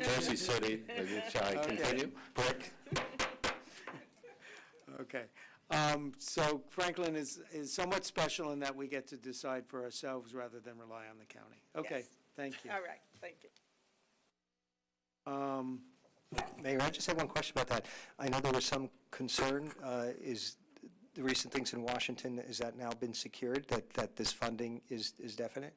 Speaker 7: Jersey City, shall I
Speaker 1: Okay.
Speaker 7: continue? Brick?
Speaker 1: Okay. So Franklin is somewhat special in that we get to decide for ourselves rather than rely on the county. Okay,
Speaker 9: Yes.
Speaker 1: thank you.
Speaker 9: All right, thank you.
Speaker 4: Mayor, I just have one question about that. I know there was some concern, is the recent things in Washington, has that now been secured, that this funding is definite?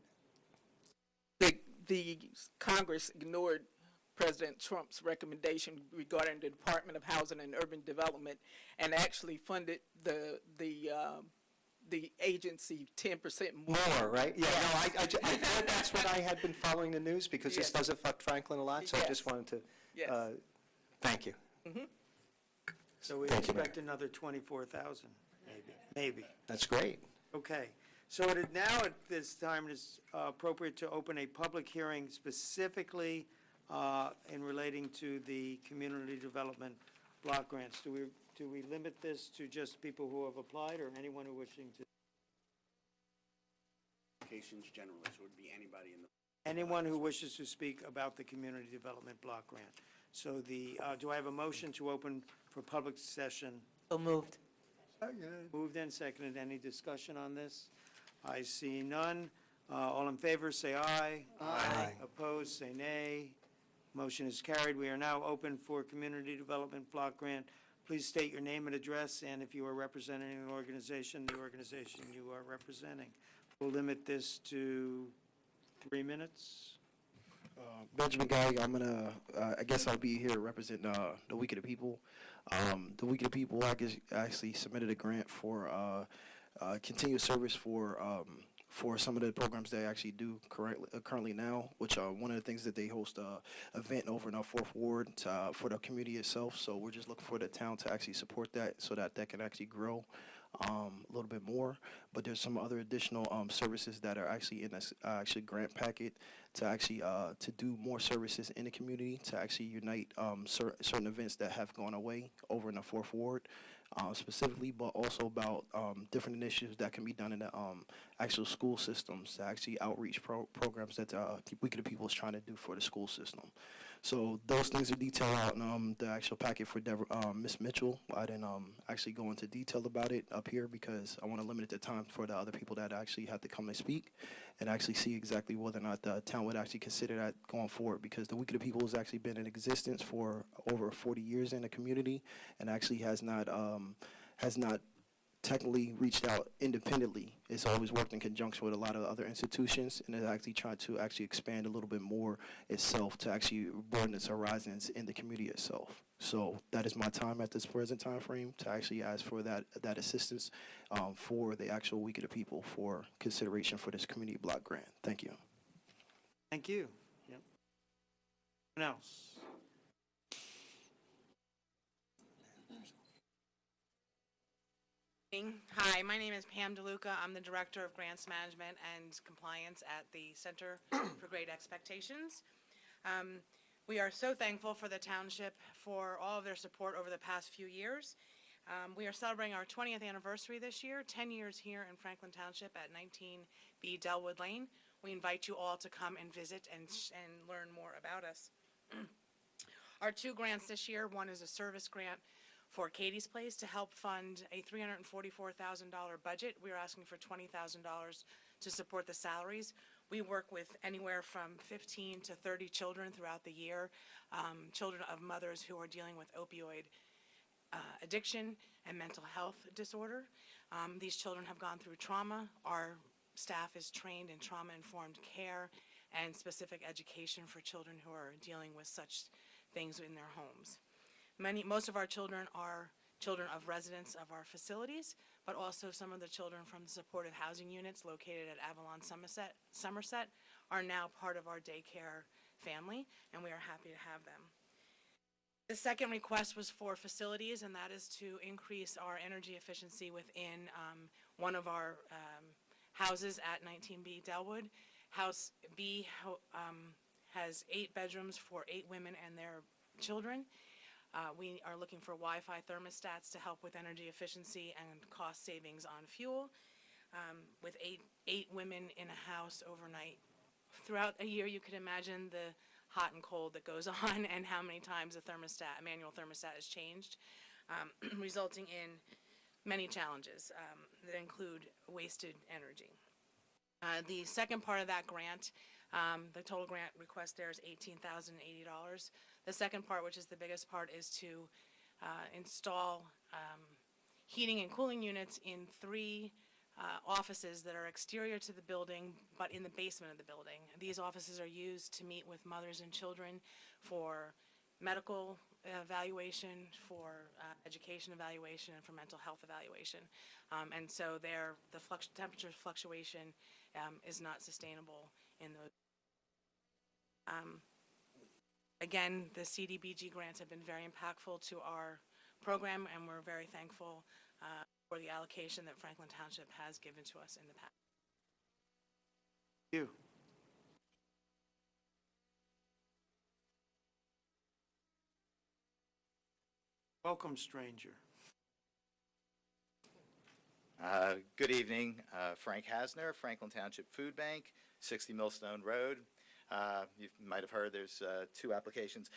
Speaker 9: The Congress ignored President Trump's recommendation regarding the Department of Housing and Urban Development and actually funded the agency 10% more.
Speaker 4: More, right? Yeah, no, I thought that's what I had been following the news, because this
Speaker 9: Yes.
Speaker 4: does affect Franklin a lot, so I just
Speaker 9: Yes.
Speaker 4: wanted to,
Speaker 9: Yes.
Speaker 4: thank you.
Speaker 1: So we
Speaker 4: Thank you, Mayor.
Speaker 1: expect another 24,000, maybe.
Speaker 4: That's great.
Speaker 1: Okay. So now at this time, it is appropriate to open a public hearing specifically in relating to the community development block grants. Do we limit this to just people who have applied or anyone who wishing to?
Speaker 10: applications generally, so it would be anybody in the.
Speaker 1: Anyone who wishes to speak about the Community Development Block Grant. So do I have a motion to open for public session?
Speaker 6: So moved.
Speaker 1: Moved and seconded. Any discussion on this? I see none. All in favor, say aye.
Speaker 4: Aye.
Speaker 1: Opposed, say nay. Motion is carried. We are now open for Community Development Block Grant. Please state your name and address, and if you are representing an organization, the organization you are representing. We'll limit this to 3 minutes.
Speaker 11: Benjamin Guy, I guess I'll be here to represent the Week of the People. The Week of the People actually submitted a grant for continuous service for some of the programs they actually do currently now, which one of the things that they host a event over in our 4th Ward for the community itself. So we're just looking for the town to actually support that so that can actually grow a little bit more. But there's some other additional services that are actually in this grant packet to actually to do more services in the community, to actually unite certain events that have gone away over in the 4th Ward. Specifically, but also about different initiatives that can be done in the actual school systems, to actually outreach programs that Week of the People is trying to do for the school system. So those things are detailed out in the actual packet for Ms. Mitchell. I didn't actually go into detail about it up here because I want to limit the time for the other people that actually have to come and speak and actually see exactly whether or not the town would actually consider that going forward, because the Week of the People has actually been in existence for over 40 years in the community and actually has not technically reached out independently. It's always worked in conjunction with a lot of other institutions, and it actually tried to actually expand a little bit more itself to actually broaden its horizons in the community itself. So that is my time at this present time frame to actually ask for that assistance for the actual Week of the People for consideration for this community block grant. Thank you.
Speaker 1: Thank you. Yep. Anyone else?
Speaker 12: Hi, my name is Pam DeLuca. I'm the Director of Grants Management and Compliance at the Center for Great Expectations. We are so thankful for the Township for all of their support over the past few years. We are celebrating our 20th anniversary this year, 10 years here in Franklin Township at 19B Delwood Lane. We invite you all to come and visit and learn more about us. Our 2 grants this year, one is a service grant for Katie's Place to help fund a $344,000 budget. We are asking for $20,000 to support the salaries. We work with anywhere from 15 to 30 children throughout the year, children of mothers who are dealing with opioid addiction and mental health disorder. These children have gone through trauma. Our staff is trained in trauma-informed care and specific education for children who are dealing with such things in their homes. Most of our children are children of residents of our facilities, but also some of the children from the supportive housing units located at Avalon Somerset are now part of our daycare family, and we are happy to have them. The second request was for facilities, and that is to increase our energy efficiency within one of our houses at 19B Delwood. House B has 8 bedrooms for 8 women and their children. We are looking for Wi-Fi thermostats to help with energy efficiency and cost savings on fuel. With eight women in a house overnight throughout a year, you could imagine the hot and cold that goes on and how many times a manual thermostat is changed, resulting in many challenges that include wasted energy. The second part of that grant, the total grant request there is $18,080. The second part, which is the biggest part, is to install heating and cooling units in 3 offices that are exterior to the building, but in the basement of the building. These offices are used to meet with mothers and children for medical evaluation, for education evaluation, and for mental health evaluation. And so the temperature fluctuation is not sustainable in those. Again, the CDBG grants have been very impactful to our program, and we're very thankful for the allocation that Franklin Township has given to us in the past.
Speaker 1: Thank you. Welcome, stranger.
Speaker 13: Good evening, Frank Hasner, Franklin Township Food Bank, 60 Millstone Road. You might have heard there's 2 applications.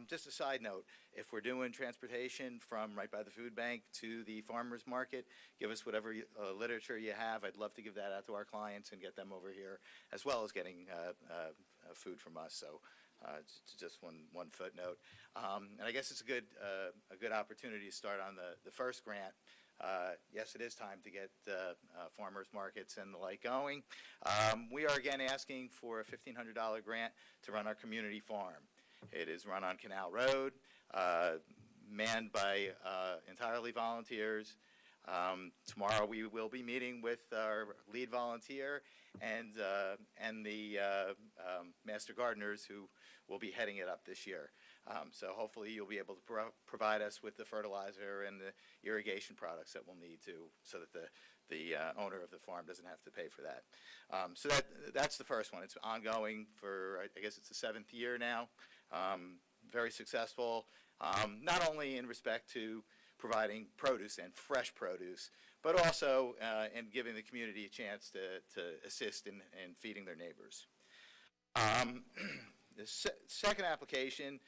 Speaker 13: Just a side note, if we're doing transportation from right by the food bank to the farmer's market, give us whatever literature you have. I'd love to give that out to our clients and get them over here, as well as getting food from us. So just one footnote. And I guess it's a good opportunity to start on the first grant. Yes, it is time to get farmers markets and the like going. We are again asking for a $1,500 grant to run our community farm. It is run on Canal Road, manned by entirely volunteers. Tomorrow we will be meeting with our lead volunteer and the master gardeners who will be heading it up this year. So hopefully you'll be able to provide us with the fertilizer and the irrigation products that we'll need to, so that the owner of the farm doesn't have to pay for that. So that's the first one. It's ongoing for, I guess it's the 7th year now. Very successful, not only in respect to providing produce and fresh produce, but also in giving the community a chance to assist in feeding their neighbors. The second application,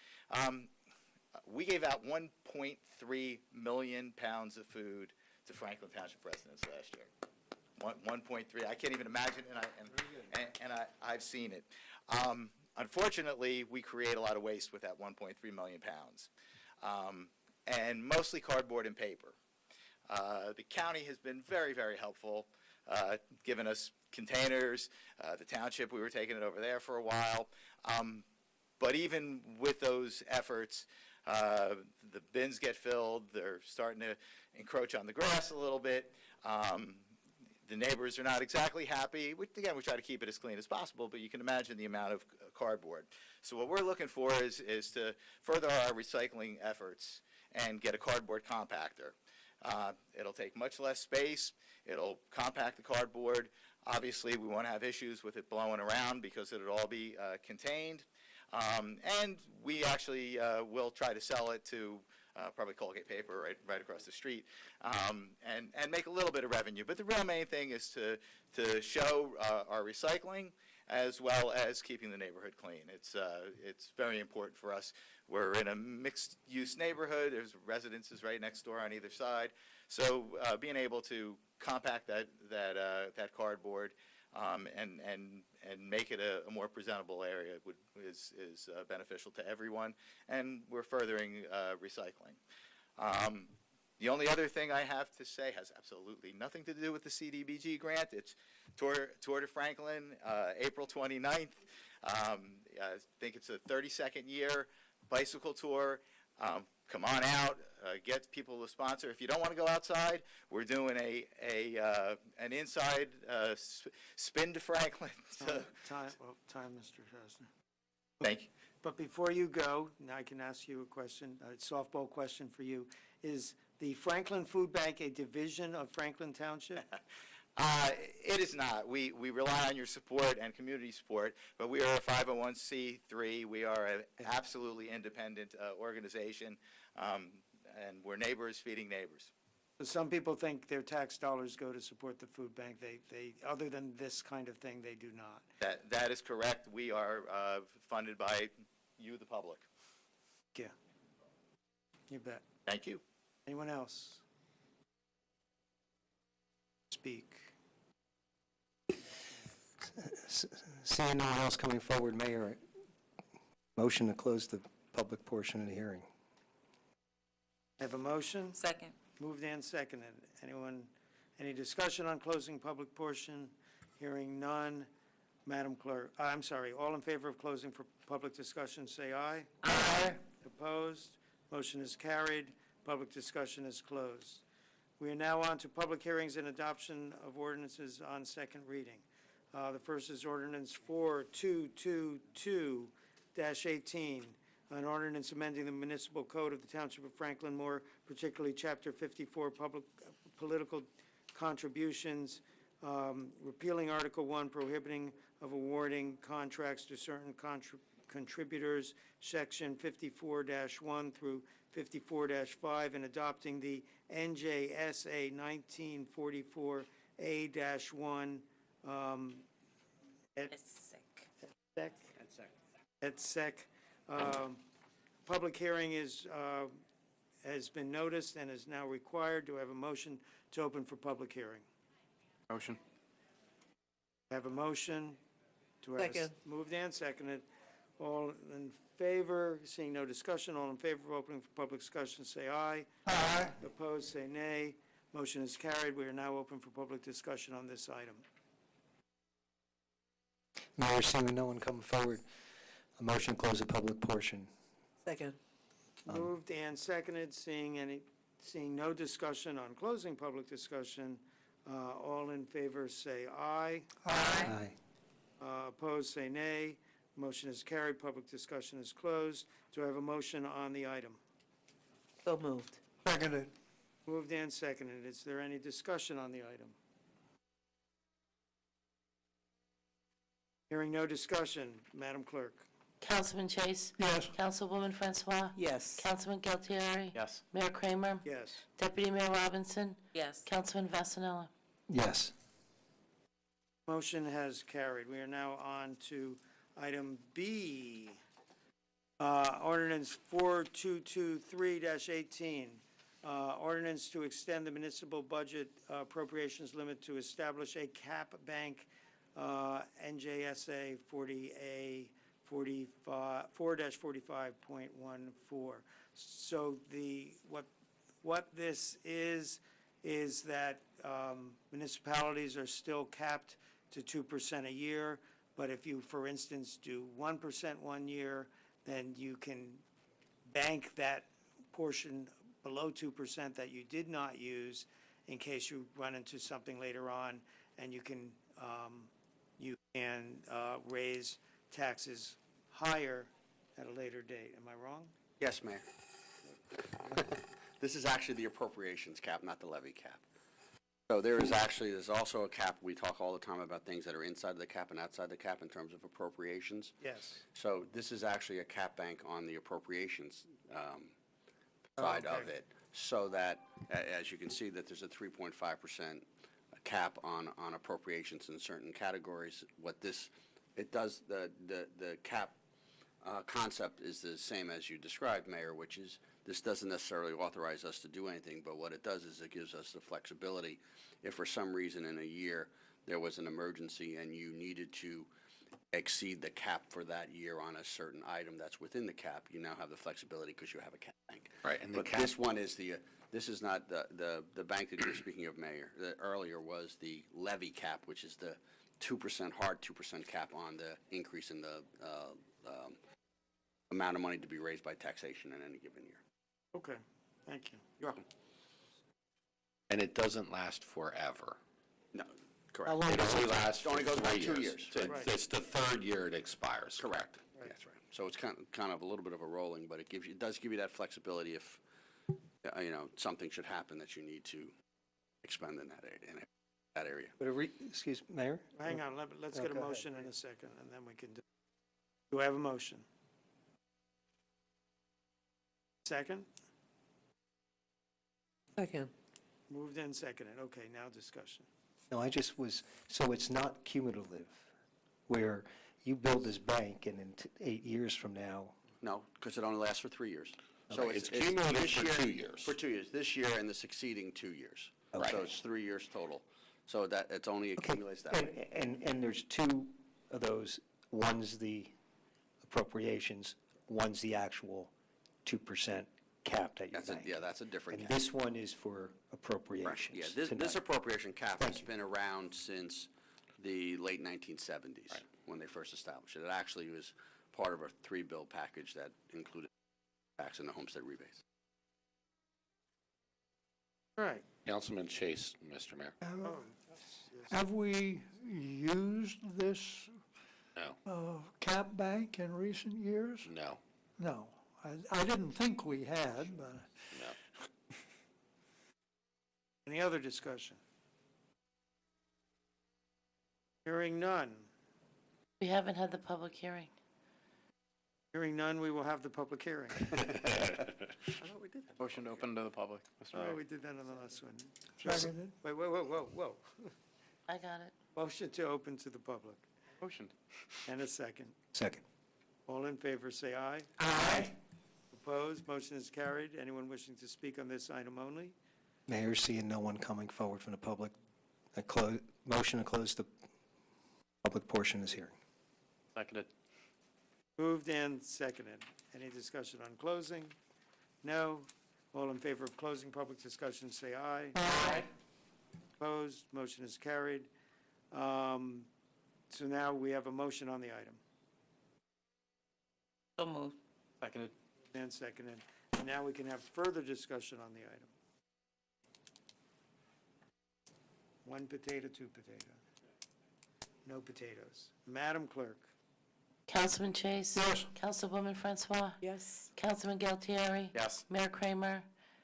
Speaker 13: we gave out 1.3 million pounds of food to Franklin Township residents last year. 1.3. I can't even imagine, and I've seen it. Unfortunately, we create a lot of waste with that 1.3 million pounds, and mostly cardboard and paper. The county has been very, very helpful, giving us containers. The township, we were taking it over there for a while. But even with those efforts, the bins get filled. They're starting to encroach on the grass a little bit. The neighbors are not exactly happy. Again, we try to keep it as clean as possible, but you can imagine the amount of cardboard. So what we're looking for is to further our recycling efforts and get a cardboard compactor. It'll take much less space. It'll compact the cardboard. Obviously, we won't have issues with it blowing around because it'll all be contained. And we actually will try to sell it to probably Colgate Paper right across the street, and make a little bit of revenue. But the real main thing is to show our recycling as well as keeping the neighborhood clean. It's very important for us. We're in a mixed-use neighborhood. There's residences right next door on either side. So being able to compact that cardboard and make it a more presentable area is beneficial to everyone, and we're furthering recycling. The only other thing I have to say has absolutely nothing to do with the CDBG grant. It's Tour de Franklin, April 29th. I think it's a 32nd year bicycle tour. Come on out, get people to sponsor. If you don't want to go outside, we're doing an inside spin to Franklin.
Speaker 1: Time, Mr. Chesner.
Speaker 13: Thank you.
Speaker 1: But before you go, now I can ask you a question, a softball question for you. Is the Franklin Food Bank a division of Franklin Township?
Speaker 13: It is not. We rely on your support and community support, but we are a 501c3. We are an absolutely independent organization, and we're neighbors feeding neighbors.
Speaker 1: Some people think their tax dollars go to support the food bank. They other than this kind of thing, they do not.
Speaker 13: That is correct. We are funded by you, the public.
Speaker 1: Yeah. You bet.
Speaker 13: Thank you.
Speaker 1: Anyone else? Speak.
Speaker 4: Seeing no one else coming forward, Mayor, motion to close the public portion of the hearing.
Speaker 1: Have a motion?
Speaker 2: Second.
Speaker 1: Moved and seconded. Any discussion on closing public portion? Hearing none. Madam Clerk, I'm sorry, all in favor of closing for public discussion, say aye. Aye. Opposed? Motion is carried. Public discussion is closed. We are now on to public hearings and adoption of ordinances on second reading. The first is ordinance 4222-18, an ordinance amending the municipal code of the Township of Franklin, more particularly Chapter 54, political contributions, repealing Article 1, prohibiting of awarding contracts to certain contributors, Section 54-1 through 54-5, and adopting the NJSA 1944A-1
Speaker 2: It's sick.
Speaker 1: sec. At SEC. Public hearing has been noticed and is now required. Do I have a motion to open for public hearing?
Speaker 5: Motion.
Speaker 1: I have a motion. Do I have a
Speaker 6: Second.
Speaker 1: moved and seconded. All in favor, seeing no discussion, all in favor of opening for public discussion, say aye.
Speaker 8: Aye.
Speaker 1: Opposed, say nay. Motion is carried. We are now open for public discussion on this item.
Speaker 4: Mayor, seeing no one come forward, a motion to close the public portion.
Speaker 6: Second.
Speaker 1: Moved and seconded, seeing no discussion on closing public discussion, all in favor say aye.
Speaker 4: Aye.
Speaker 1: Opposed, say nay. Motion is carried, public discussion is closed. Do I have a motion on the item?
Speaker 6: So moved.
Speaker 8: Seconded.
Speaker 1: Moved and seconded. Is there any discussion on the item? Hearing no discussion, Madam Clerk.
Speaker 3: Councilman Chase?
Speaker 8: Yes.
Speaker 3: Councilwoman Francois?
Speaker 6: Yes.
Speaker 3: Councilman Galtieri?
Speaker 5: Yes.
Speaker 3: Mayor Kramer?
Speaker 1: Yes.
Speaker 3: Deputy Mayor Robinson?
Speaker 2: Yes.
Speaker 3: Councilman Vasanella?
Speaker 4: Yes.
Speaker 1: Motion has carried. We are now on to item B, ordinance 4223-18, ordinance to extend the municipal budget appropriations limit to establish a cap bank, NJSA 4-45.14. So what this is that municipalities are still capped to 2% a year, but if you, for instance, do 1% one year, then you can bank that portion below 2% that you did not use in case you run into something later on, and you can raise taxes higher at a later date. Am I wrong?
Speaker 10: Yes, Mayor. This is actually the appropriations cap, not the levy cap. So there's also a cap. We talk all the time about things that are inside the cap and outside the cap in terms of appropriations.
Speaker 1: Yes.
Speaker 10: So this is actually a cap bank on the appropriations side of
Speaker 1: okay.
Speaker 10: it, so that, as you can see, that there's a 3.5% cap on appropriations in certain categories. It does, the cap concept is the same as you described, Mayor, which is this doesn't necessarily authorize us to do anything, but what it does is it gives us the flexibility. If for some reason in a year there was an emergency and you needed to exceed the cap for that year on a certain item that's within the cap, you now have the flexibility because you have a cap bank.
Speaker 7: Right, and the
Speaker 10: But
Speaker 7: cap-
Speaker 10: this one is this is not the bank that you were speaking of, Mayor. The earlier was the levy cap, which is the 2%, hard 2% cap on the increase in the amount of money to be raised by taxation in any given year.
Speaker 1: Okay, thank you.
Speaker 10: You're welcome.
Speaker 7: And it doesn't last forever.
Speaker 10: No, correct.
Speaker 6: How long
Speaker 7: It only lasts
Speaker 10: It
Speaker 7: for
Speaker 10: only goes back
Speaker 7: 3
Speaker 10: 2
Speaker 7: years.
Speaker 10: years.
Speaker 7: So
Speaker 1: Right.
Speaker 7: it's the third year it expires,
Speaker 10: Correct.
Speaker 7: correct?
Speaker 10: That's right. So it's kind of a little bit of a rolling, but it does give you that flexibility if, something should happen that you need to expend in that area.
Speaker 4: But excuse me, Mayor?
Speaker 1: Hang on, let's get a
Speaker 4: go ahead,
Speaker 1: motion in a second, and then we can do I have a motion? Second?
Speaker 6: Second.
Speaker 1: Moved and seconded. Okay, now discussion.
Speaker 4: No, so it's not cumulative, where you build this bank and in 8 years from now,
Speaker 10: No, because it only lasts for 3 years. So
Speaker 7: Okay, it's cumulative
Speaker 10: this
Speaker 7: for
Speaker 10: year-
Speaker 7: 2 years.
Speaker 10: For 2 years, this year and the succeeding 2 years.
Speaker 4: Okay.
Speaker 10: So it's 3 years total. So that, it's only accumulates that way.
Speaker 4: and there's two of those, one's the appropriations, one's the actual 2% cap that you bank.
Speaker 10: That's a different
Speaker 4: And
Speaker 10: cap.
Speaker 4: this one is for
Speaker 10: Right.
Speaker 4: appropriations.
Speaker 10: Yeah, this
Speaker 4: tonight.
Speaker 10: appropriation cap
Speaker 4: Thank
Speaker 10: has
Speaker 4: you.
Speaker 10: been around since the late 1970s, when they first established it. It actually was part of a 3-bill package that included tax and the homestead rebates.
Speaker 1: All right.
Speaker 7: Councilman Chase, Mr. Mayor.
Speaker 8: Have we used this
Speaker 7: No,
Speaker 8: cap bank in recent years?
Speaker 7: no,
Speaker 8: No. I didn't think we had, but
Speaker 7: no.
Speaker 1: Any other discussion? Hearing none.
Speaker 3: We haven't had the public hearing.
Speaker 1: Hearing none, we will have the public hearing.
Speaker 10: I thought we did that.
Speaker 5: Motion to open to the public, Mr.
Speaker 1: Oh,
Speaker 5: Mayor.
Speaker 1: we did that on the last one.
Speaker 8: Seconded.
Speaker 1: Wait, whoa.
Speaker 3: I got it.
Speaker 1: Motion to open to the public.
Speaker 5: Motion.
Speaker 1: And a second.
Speaker 4: Second.
Speaker 1: All in favor, say aye.
Speaker 13: Aye.
Speaker 1: Opposed, motion is carried. Anyone wishing to speak on this item only?
Speaker 4: Mayor, seeing no one coming forward from the public, motion to close the public portion of this hearing.
Speaker 5: Seconded.
Speaker 1: Moved and seconded. Any discussion on closing? No. All in favor of closing public discussion, say aye.
Speaker 13: Aye.
Speaker 1: Opposed, motion is carried. So now we have a motion on the item.
Speaker 2: So moved.
Speaker 5: Seconded.
Speaker 1: And seconded. And now we can have further discussion on the item. One potato, two potato. No potatoes. Madam Clerk?
Speaker 3: Councilman Chase?
Speaker 8: Yes.
Speaker 3: Councilwoman Francois?
Speaker 6: Yes.
Speaker 3: Councilman Galtieri?
Speaker 5: Yes.
Speaker 3: Mayor Kramer?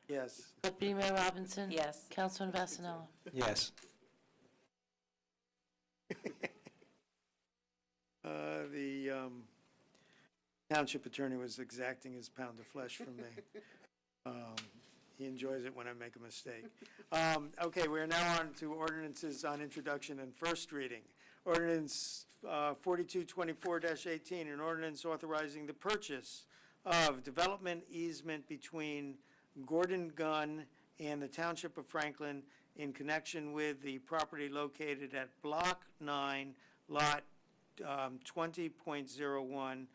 Speaker 1: Yes.
Speaker 3: Deputy Mayor Robinson?
Speaker 2: Yes.
Speaker 3: Councilman Vasanella?
Speaker 4: Yes.
Speaker 1: The township attorney was exacting his pound of flesh from me. He enjoys it when I make a mistake. Okay, we are now on to ordinances on introduction and first reading. Ordinance 4224-18, an ordinance authorizing the purchase of development easement between Gordon Gunn and the Township of Franklin in connection with the property located at Block 9, Lot 20.01,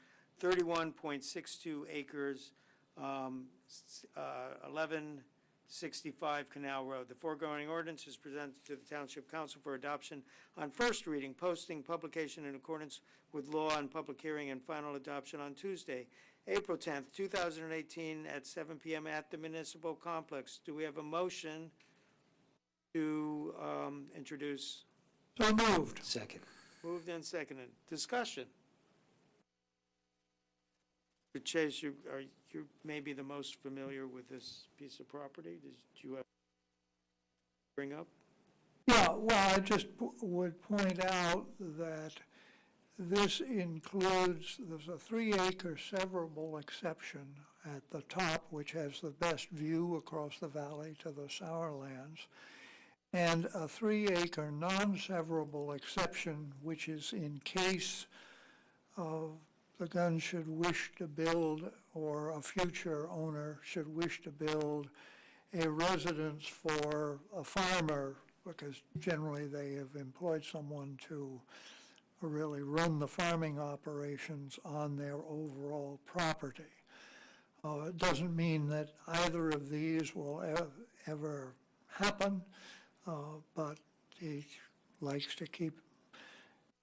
Speaker 1: 31.62 acres, 1165 Canal Road. The foregoing ordinance is presented to the Township Council for adoption on first reading, posting, publication in accordance with law, and public hearing and final adoption on Tuesday, April 10th, 2018, at 7 p.m. at the Municipal Complex. Do we have a motion to introduce?
Speaker 8: So moved.
Speaker 4: Second.
Speaker 1: Moved and seconded. Discussion. Mr. Chase, you may be the most familiar with this piece of property. Did you have bring up?
Speaker 8: Yeah, well, I just would point out that this includes, there's a 3-acre severable exception at the top, which has the best view across the valley to the Sourlands, and a 3-acre non-severable exception, which is in case the Gunn should wish to build, or a future owner should wish to build a residence for a farmer, because generally they have employed someone to really run the farming operations on their overall property. It doesn't mean that either of these will ever happen, but he likes to keep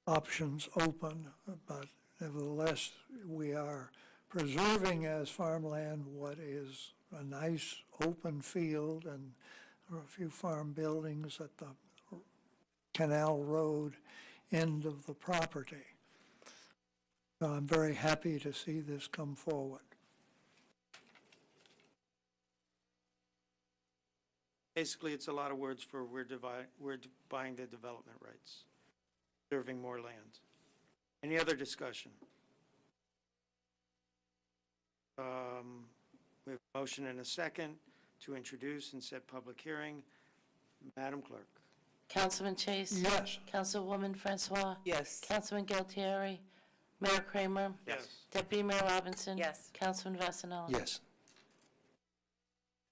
Speaker 8: options open. But nevertheless, we are preserving as farmland what is a nice open field, and there are a few farm buildings at the Canal Road end of the property. So I'm very happy to see this come forward.
Speaker 1: Basically, it's a lot of words for we're buying the development rights, serving more land. Any other discussion? We have a motion and a second to introduce and set public hearing. Madam Clerk?
Speaker 3: Councilman Chase?
Speaker 8: Yes.
Speaker 3: Councilwoman Francois?
Speaker 6: Yes.
Speaker 3: Councilman Galtieri? Mayor Kramer?
Speaker 1: Yes.
Speaker 3: Deputy Mayor Robinson?
Speaker 2: Yes.
Speaker 3: Councilman Vasanella?
Speaker 4: Yes.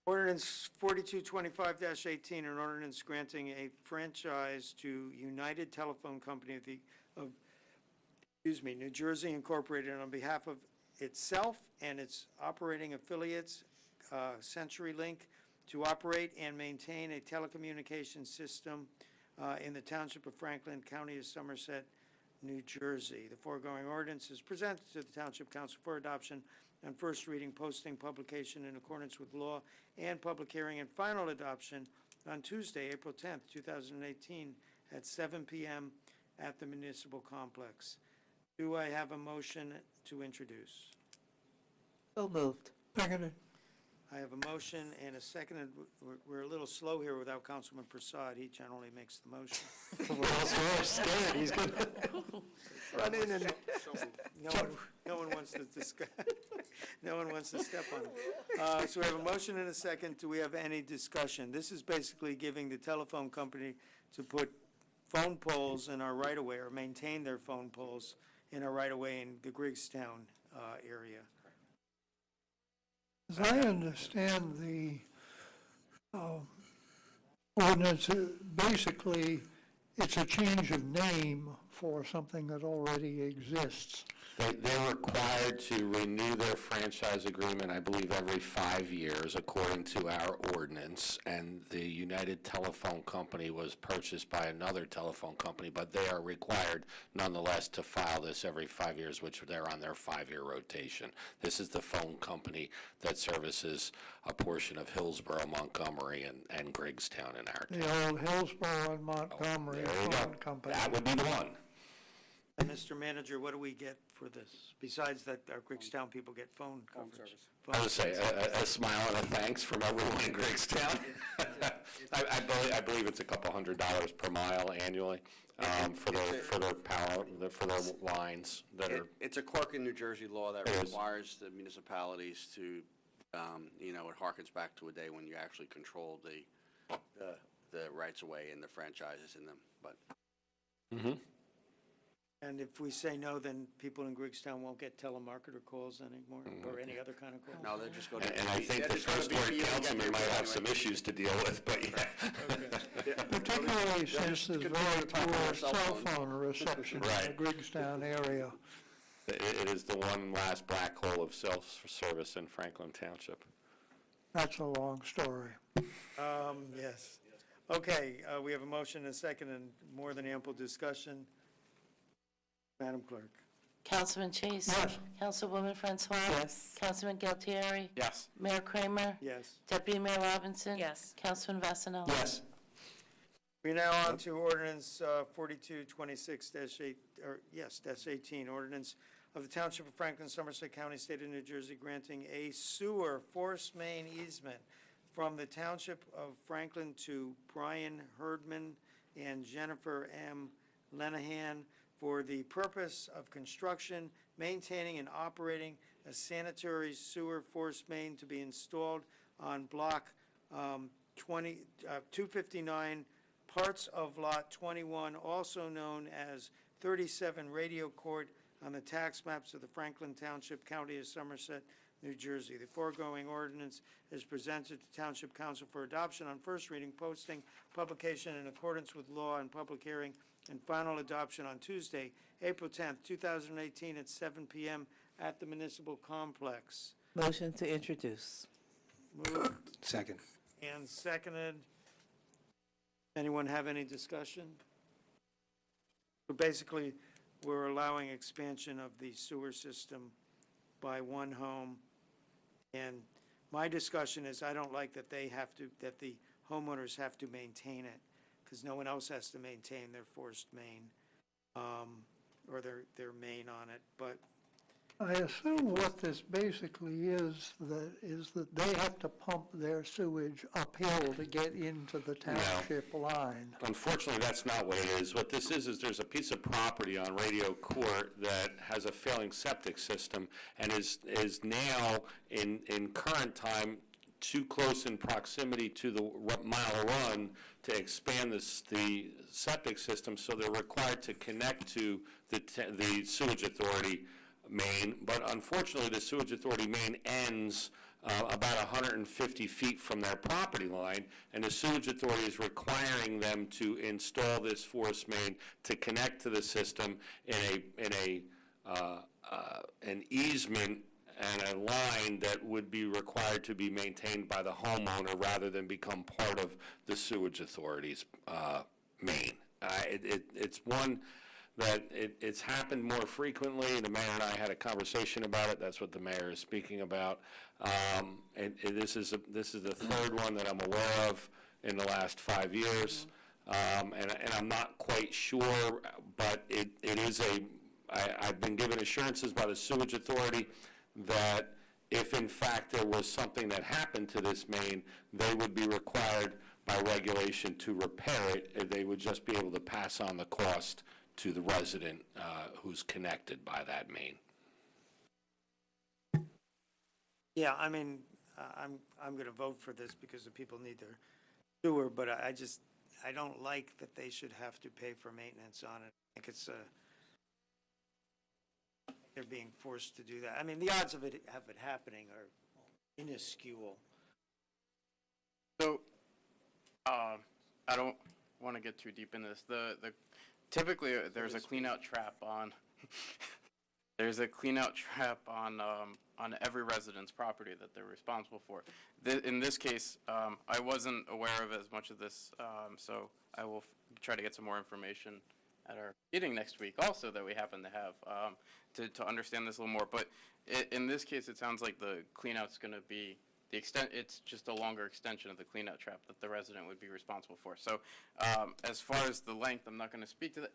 Speaker 1: Ordinance 4225-18, an ordinance granting a franchise to United Telephone Company of New Jersey Incorporated on behalf of itself and its operating affiliates, CenturyLink, to operate and maintain a telecommunications system in the Township of Franklin, County of Somerset, New Jersey. The foregoing ordinance is presented to the Township Council for adoption on first reading, posting, publication in accordance with law, and public hearing and final adoption on Tuesday, April 10th, 2018, at 7 p.m. at the Municipal Complex. Do I have a motion to introduce?
Speaker 6: So moved.
Speaker 8: Seconded.
Speaker 1: I have a motion and a second, and we're a little slow here without Councilman Prasad. He generally makes the motion.
Speaker 4: We're scared, he's going to run in and
Speaker 1: No one wants to discuss, no one wants to step on it. So we have a motion and a second. Do we have any discussion? This is basically giving the telephone company to put phone poles in our right-of-way, or maintain their phone poles in our right-of-way in the Griggstown area.
Speaker 8: As I understand the ordinance, basically, it's a change of name for something that already exists.
Speaker 7: They're required to renew their franchise agreement, I believe, every 5 years, according to our ordinance. And the United Telephone Company was purchased by another telephone company, but they are required nonetheless to file this every 5 years, which they're on their 5-year rotation. This is the phone company that services a portion of Hillsborough, Montgomery, and Griggstown in our town.
Speaker 8: The old Hillsborough and Montgomery
Speaker 7: There you go.
Speaker 8: phone company.
Speaker 7: That would be the one.
Speaker 1: And Mr. Manager, what do we get for this? Besides that, our Griggstown people get phone coverage.
Speaker 7: I would say a smile and a thanks from everyone in Griggstown. I believe it's a couple $100 per mile annually for their power, for their lines that are.
Speaker 10: It's a quirk in New Jersey law that
Speaker 7: It is.
Speaker 10: requires the municipalities to, it harkens back to a day when you actually controlled the rights of way and the franchises in them, but.
Speaker 7: Mm-hmm.
Speaker 1: And if we say no, then people in Griggstown won't get telemarketer calls anymore, or any other kind of call?
Speaker 10: No, they're just going to.
Speaker 7: And I think the first ward councilman might have some issues to deal with, but yeah.
Speaker 8: Particularly since there's very poor cell phone reception in
Speaker 7: Right.
Speaker 8: the Griggstown area.
Speaker 7: It is the one last black hole of self-service in Franklin Township.
Speaker 8: That's a long story.
Speaker 1: Yes. Okay, we have a motion and a second and more than ample discussion. Madam Clerk.
Speaker 3: Councilman Chase.
Speaker 8: Yes.
Speaker 3: Councilwoman Francois.
Speaker 6: Yes.
Speaker 3: Councilman Galtieri.
Speaker 5: Yes.
Speaker 3: Mayor Kramer.
Speaker 1: Yes.
Speaker 3: Deputy Mayor Robinson.
Speaker 2: Yes.
Speaker 3: Councilman Vasanelli.
Speaker 4: Yes.
Speaker 1: We're now on to ordinance 4226-8, -18, ordinance of the Township of Franklin, Somerset County, State of New Jersey, granting a sewer force main easement from the Township of Franklin to Brian Herdman and Jennifer M. Lenahan for the purpose of construction, maintaining, and operating a sanitary sewer force main to be installed on block 259, parts of lot 21, also known as 37 Radio Court, on the tax maps of the Franklin Township, County of Somerset, New Jersey. The foregoing ordinance is presented to Township Council for adoption on first reading, posting, publication in accordance with law, and public hearing and final adoption on Tuesday, April 10th, 2018 at 7 p.m. at the Municipal Complex.
Speaker 6: Motion to introduce.
Speaker 1: Moved
Speaker 4: Second.
Speaker 1: and seconded. Anyone have any discussion? So basically, we're allowing expansion of the sewer system by one home. And my discussion is, I don't like that that the homeowners have to maintain it, because no one else has to maintain their forced main, or their main on it, but
Speaker 8: I assume what this basically is that they have to pump their sewage uphill to get into the township line.
Speaker 7: Unfortunately, that's not what it is. What this is there's a piece of property on Radio Court that has a failing septic system and is now, in current time, too close in proximity to the mile run to expand the septic system, so they're required to connect to the sewage authority main. But unfortunately, the sewage authority main ends about 150 feet from their property line, and the sewage authority is requiring them to install this force main to connect to the system in an easement and a line that would be required to be maintained by the homeowner rather than become part of the sewage authority's main. It's one that it's happened more frequently. The mayor and I had a conversation about it. That's what the mayor is speaking about. And this is the third one that I'm aware of in the last 5 years. And I'm not quite sure, but it is I've been given assurances by the sewage authority that if in fact there was something that happened to this main, they would be required by regulation to repair it, and they would just be able to pass on the cost to the resident who's connected by that main.
Speaker 1: Yeah, I mean, I'm going to vote for this because the people need their sewer, but I don't like that they should have to pay for maintenance on it. I think it's they're being forced to do that. I mean, the odds of it happening are minuscule.
Speaker 5: So, I don't want to get too deep in this. Typically, there's a cleanout trap on, there's a cleanout trap on every resident's property that they're responsible for. In this case, I wasn't aware of as much of this, so I will try to get some more information at our meeting next week also that we happen to have to understand this a little more. But in this case, it sounds like the cleanout's going to be it's just a longer extension of the cleanout trap that the resident would be responsible for. So as far as the length, I'm not going to speak to that.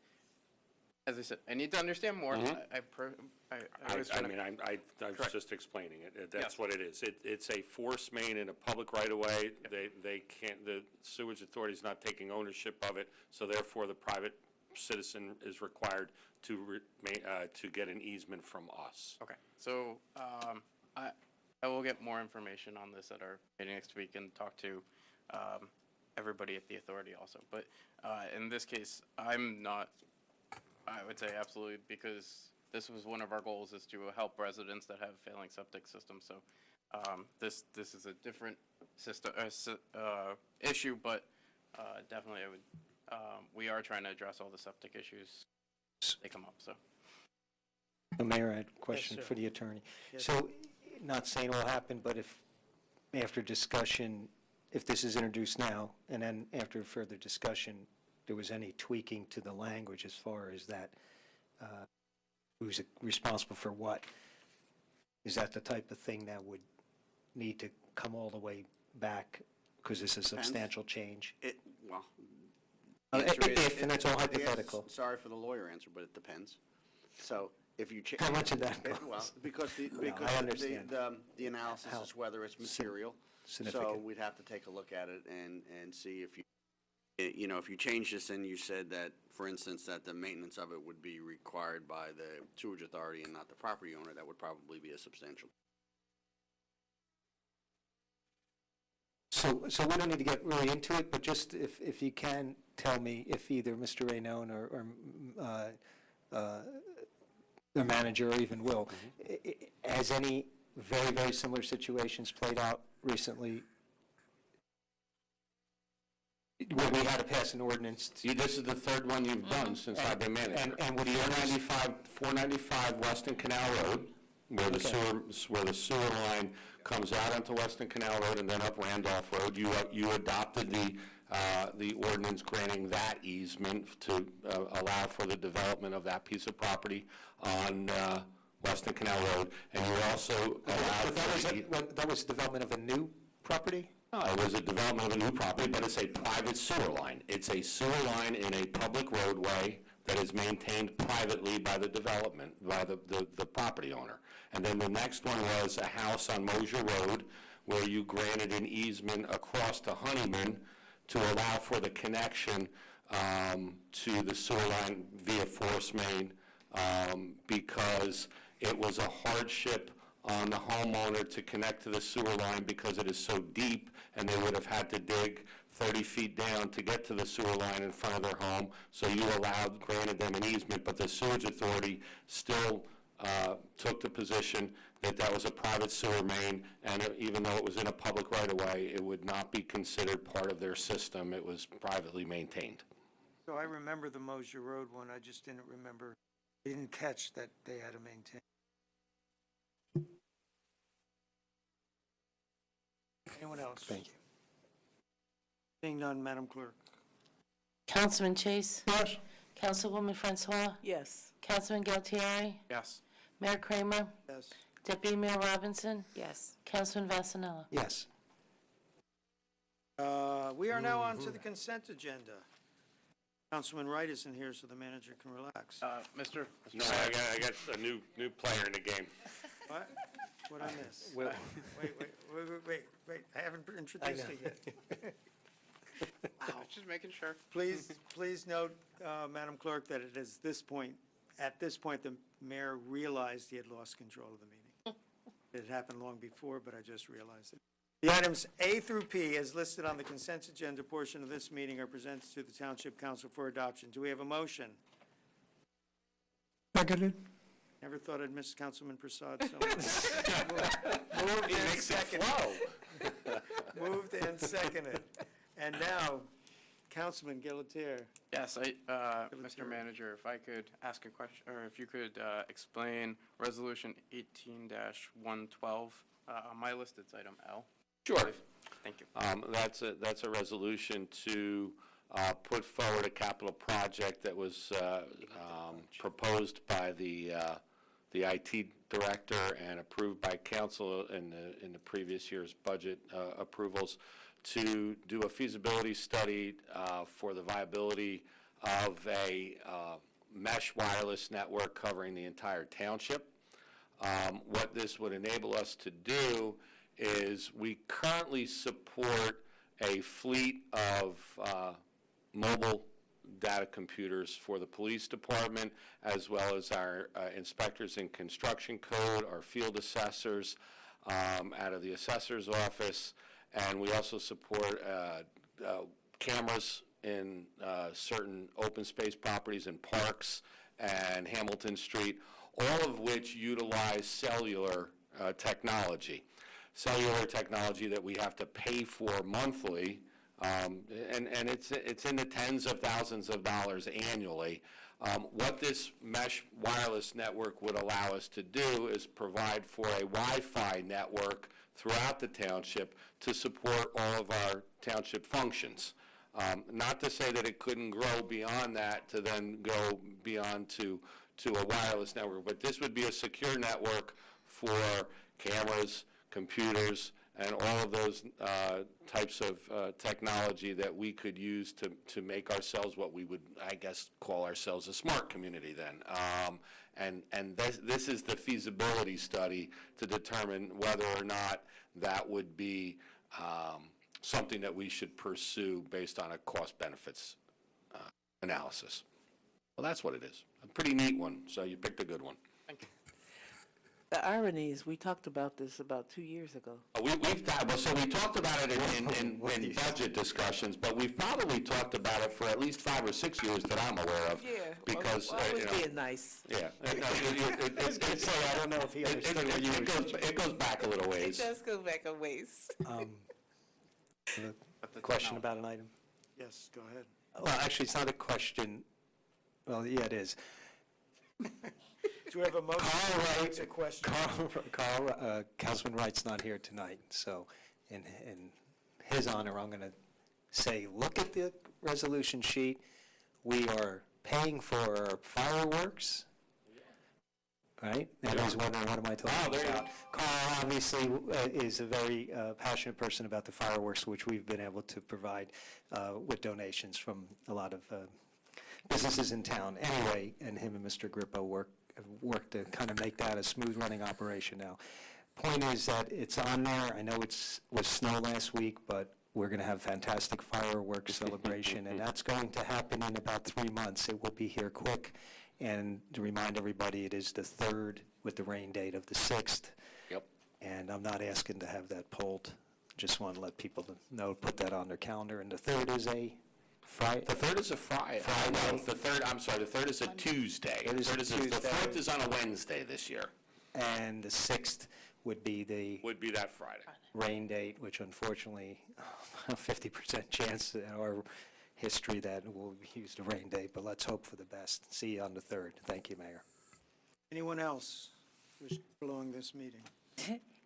Speaker 5: As I said, I need to understand more.
Speaker 7: Mm-hmm.
Speaker 5: I was trying to.
Speaker 7: I was
Speaker 5: Correct.
Speaker 7: just explaining it. That's
Speaker 5: Yes.
Speaker 7: what it is. It's a force main in a public right-of-way. They can't, the sewage authority is not taking ownership of it, so therefore the private citizen is required to get an easement from us.
Speaker 5: Okay, so I will get more information on this at our meeting next week and talk to everybody at the authority also. But in this case, I'm not, I would say absolutely, because this was one of our goals, is to help residents that have failing septic systems. So this is a different system issue, but definitely I would, we are trying to address all the septic issues that come up. So.
Speaker 4: Mayor, I had a question
Speaker 1: sir.
Speaker 4: for the attorney.
Speaker 1: Yes.
Speaker 4: So, not saying it will happen, but if, after discussion, if this is introduced now, and then after further discussion, there was any tweaking to the language as far as that, who's responsible for what, is that the type of thing that would need to come all the way back, because this is a substantial change?
Speaker 10: Well,
Speaker 4: If, and that's all hypothetical.
Speaker 10: Sorry for the lawyer answer, but it depends. So if you change.
Speaker 4: How much of that
Speaker 10: Well,
Speaker 4: costs?
Speaker 10: because
Speaker 4: I understand.
Speaker 10: the analysis
Speaker 4: How
Speaker 10: is whether it's material. So
Speaker 4: significant.
Speaker 10: we'd have to take a look at it and see if if you change this and you said that, for instance, that the maintenance of it would be required by the sewage authority and not the property owner, that would probably be a substantial.
Speaker 4: So we don't need to get really into it, but just if you can tell me if either Mr. Raynone or their manager or even Will, has any very, very similar situations played out recently where we had to pass an ordinance?
Speaker 7: This is the third one you've done since I've been manager.
Speaker 4: And would you
Speaker 7: 495 Weston Canal Road, where the sewer line comes out onto Weston Canal Road and then up Randolph Road, you adopted the ordinance granting that easement to allow for the development of that piece of property on Weston Canal Road, and you also allowed for
Speaker 4: that was development of a new property?
Speaker 7: No, it was a development of a new property, but it's a private sewer line. It's a sewer line in a public roadway that is maintained privately by the development, by the property owner. And then the next one was a house on Mosier Road where you granted an easement across to Honeyman to allow for the connection to the sewer line via force main because it was a hardship on the homeowner to connect to the sewer line because it is so deep, and they would have had to dig 30 feet down to get to the sewer line in front of their home. So you granted them an easement, but the sewage authority still took the position that that was a private sewer main, and even though it was in a public right-of-way, it would not be considered part of their system. It was privately maintained.
Speaker 1: So I remember the Mosier Road one, I just didn't remember, I didn't catch that they had to maintain. Anyone else?
Speaker 4: Thank you.
Speaker 1: Seeing none, Madam Clerk.
Speaker 3: Councilman Chase?
Speaker 8: Yes.
Speaker 3: Councilwoman Francois?
Speaker 6: Yes.
Speaker 3: Councilman Galtieri?
Speaker 5: Yes.
Speaker 3: Mayor Kramer?
Speaker 1: Yes.
Speaker 3: Deputy Mayor Robinson?
Speaker 2: Yes.
Speaker 3: Councilman Vasanella?
Speaker 4: Yes.
Speaker 1: We are now on to the consent agenda. Councilman Wright isn't here, so the manager can relax.
Speaker 5: Mr.
Speaker 7: No, I got a new player in the game.
Speaker 1: What? What'd I miss?
Speaker 4: Well-
Speaker 1: Wait, I haven't introduced it yet.
Speaker 5: Just making sure.
Speaker 1: Please note, Madam Clerk, that it is at this point, the mayor realized he had lost control of the meeting. It happened long before, but I just realized it. The items A through P, as listed on the consent agenda portion of this meeting, are presented to the Township Council for adoption. Do we have a motion?
Speaker 8: Seconded?
Speaker 1: Never thought I'd miss Councilman Prasad so much. Moved and seconded. Moved and seconded. And now, Councilman Gilatier.
Speaker 5: Yes, Mr. Manager, if I could ask a question, or if you could explain Resolution 18-112. On my list, it's item L.
Speaker 7: Sure.
Speaker 5: Thank you.
Speaker 7: That's a resolution to put forward a capital project that was proposed by the IT director and approved by council in the previous year's budget approvals, to do a feasibility study for the viability of a mesh wireless network covering the entire township. What this would enable us to do is we currently support a fleet of mobile data computers for the police department, as well as our inspectors in construction code, our field assessors out of the assessor's office, and we also support cameras in certain open space properties and parks and Hamilton Street, all of which utilize cellular technology. Cellular technology that we have to pay for monthly, and it's in the tens of thousands of dollars annually. What this mesh wireless network would allow us to do is provide for a Wi-Fi network throughout the township to support all of our township functions. Not to say that it couldn't grow beyond that to then go beyond to a wireless network, but this would be a secure network for cameras, computers, and all of those types of technology that we could use to make ourselves what we would, I guess, call ourselves a smart community then. And this is the feasibility study to determine whether or not that would be something that we should pursue based on a cost-benefits analysis. Well, that's what it is. A pretty neat one, so you picked a good one.
Speaker 5: Thank you.
Speaker 6: The irony is, we talked about this about 2 years ago.
Speaker 7: We talked about it in budget discussions, but we've probably talked about it for at least 5 or 6 years that I'm aware of.
Speaker 6: Yeah,
Speaker 7: Because,
Speaker 6: always being nice.
Speaker 7: Yeah.
Speaker 4: I don't know if he understood what you were
Speaker 7: It goes back a little ways.
Speaker 6: It does go back a ways.
Speaker 4: A question about an item?
Speaker 1: Yes, go ahead.
Speaker 4: Well, actually, it's not a question. Well, yeah, it is.
Speaker 1: Do we have a motion?
Speaker 4: Carl Wright,
Speaker 1: It's a question.
Speaker 4: Councilman Wright's not here tonight, so in his honor, I'm going to say, look at the resolution sheet. We are paying for fireworks, right? And he's wondering, what am I talking about? Carl obviously is a very passionate person about the fireworks, which we've been able to provide with donations from a lot of businesses in town. Anyway, and him and Mr. Grippo work to kind of make that a smooth running operation now. Point is that it's on there. I know it was snow last week, but we're going to have fantastic fireworks celebration, and that's going to happen in about 3 months. It will be here quick. And to remind everybody, it is the 3rd with the rain date of the 6th.
Speaker 7: Yep.
Speaker 4: And I'm not asking to have that pulled. Just want to let people know, put that on their calendar. And the 3rd is a Friday.
Speaker 7: The 3rd is a Friday. No, the 3rd, I'm sorry, the 3rd is a Tuesday.
Speaker 4: It is a Tuesday.
Speaker 7: The 4th is on a Wednesday this year.
Speaker 4: And the 6th would be
Speaker 7: that Friday.
Speaker 4: Rain date, which unfortunately, a 50% chance in our history that we'll use the rain date, but let's hope for the best. See you on the 3rd. Thank you, Mayor.
Speaker 1: Anyone else who's prolonging this meeting?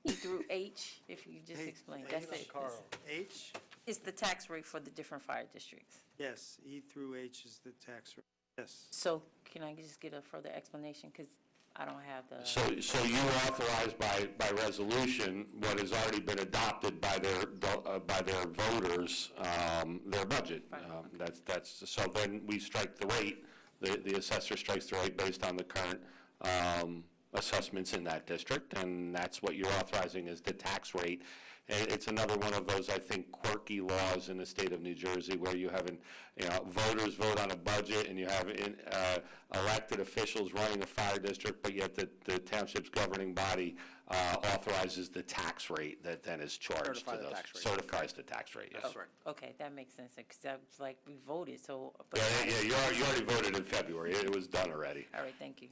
Speaker 2: E through H, if you just explain, that's it.
Speaker 1: Carl. H?
Speaker 2: It's the tax rate for the different fire districts.
Speaker 1: Yes, E through H is the tax rate. Yes.
Speaker 2: So can I just get a further explanation, because I don't have the.
Speaker 7: So you authorize by resolution what has already been adopted by their voters, their budget. That's so then we strike the rate. The assessor strikes the rate based on the current assessments in that district, and that's what you're authorizing is the tax rate. And it's another one of those, I think, quirky laws in the state of New Jersey where you have, voters vote on a budget and you have elected officials running a fire district, but yet the township's governing body authorizes the tax rate that then is charged to
Speaker 10: Certify the
Speaker 7: those.
Speaker 10: tax rate.
Speaker 7: Certifies the tax rate, yes.
Speaker 10: That's right.
Speaker 2: Okay, that makes sense, because I was like, we voted, so.
Speaker 7: Yeah, you already voted in February. It was done already.
Speaker 2: All right, thank you.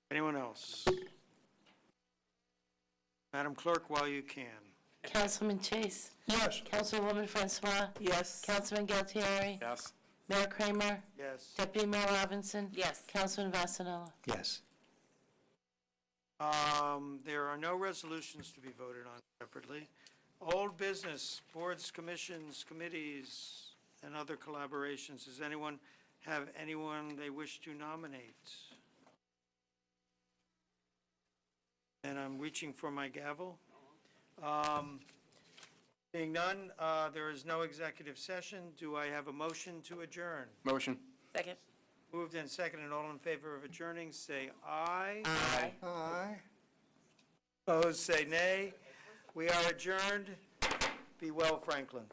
Speaker 1: Anyone else? Madam Clerk, while you can.
Speaker 3: Councilman Chase.
Speaker 8: Yes.
Speaker 3: Councilwoman Francois.
Speaker 6: Yes.
Speaker 3: Councilman Galtieri.
Speaker 5: Yes.
Speaker 3: Mayor Kramer.
Speaker 1: Yes.
Speaker 3: Deputy Mayor Robinson.
Speaker 2: Yes.
Speaker 3: Councilman Vasanella.
Speaker 4: Yes.
Speaker 1: There are no resolutions to be voted on separately. Old business, boards, commissions, committees, and other collaborations. Does anyone have anyone they wish to nominate? And I'm reaching for my gavel. Seeing none, there is no executive session. Do I have a motion to adjourn?
Speaker 5: Motion.
Speaker 2: Second?
Speaker 1: Moved and seconded. All in favor of adjourning, say aye.
Speaker 2: Aye.
Speaker 8: Aye.
Speaker 1: Opposed, say nay. We are adjourned. Be well, Franklin.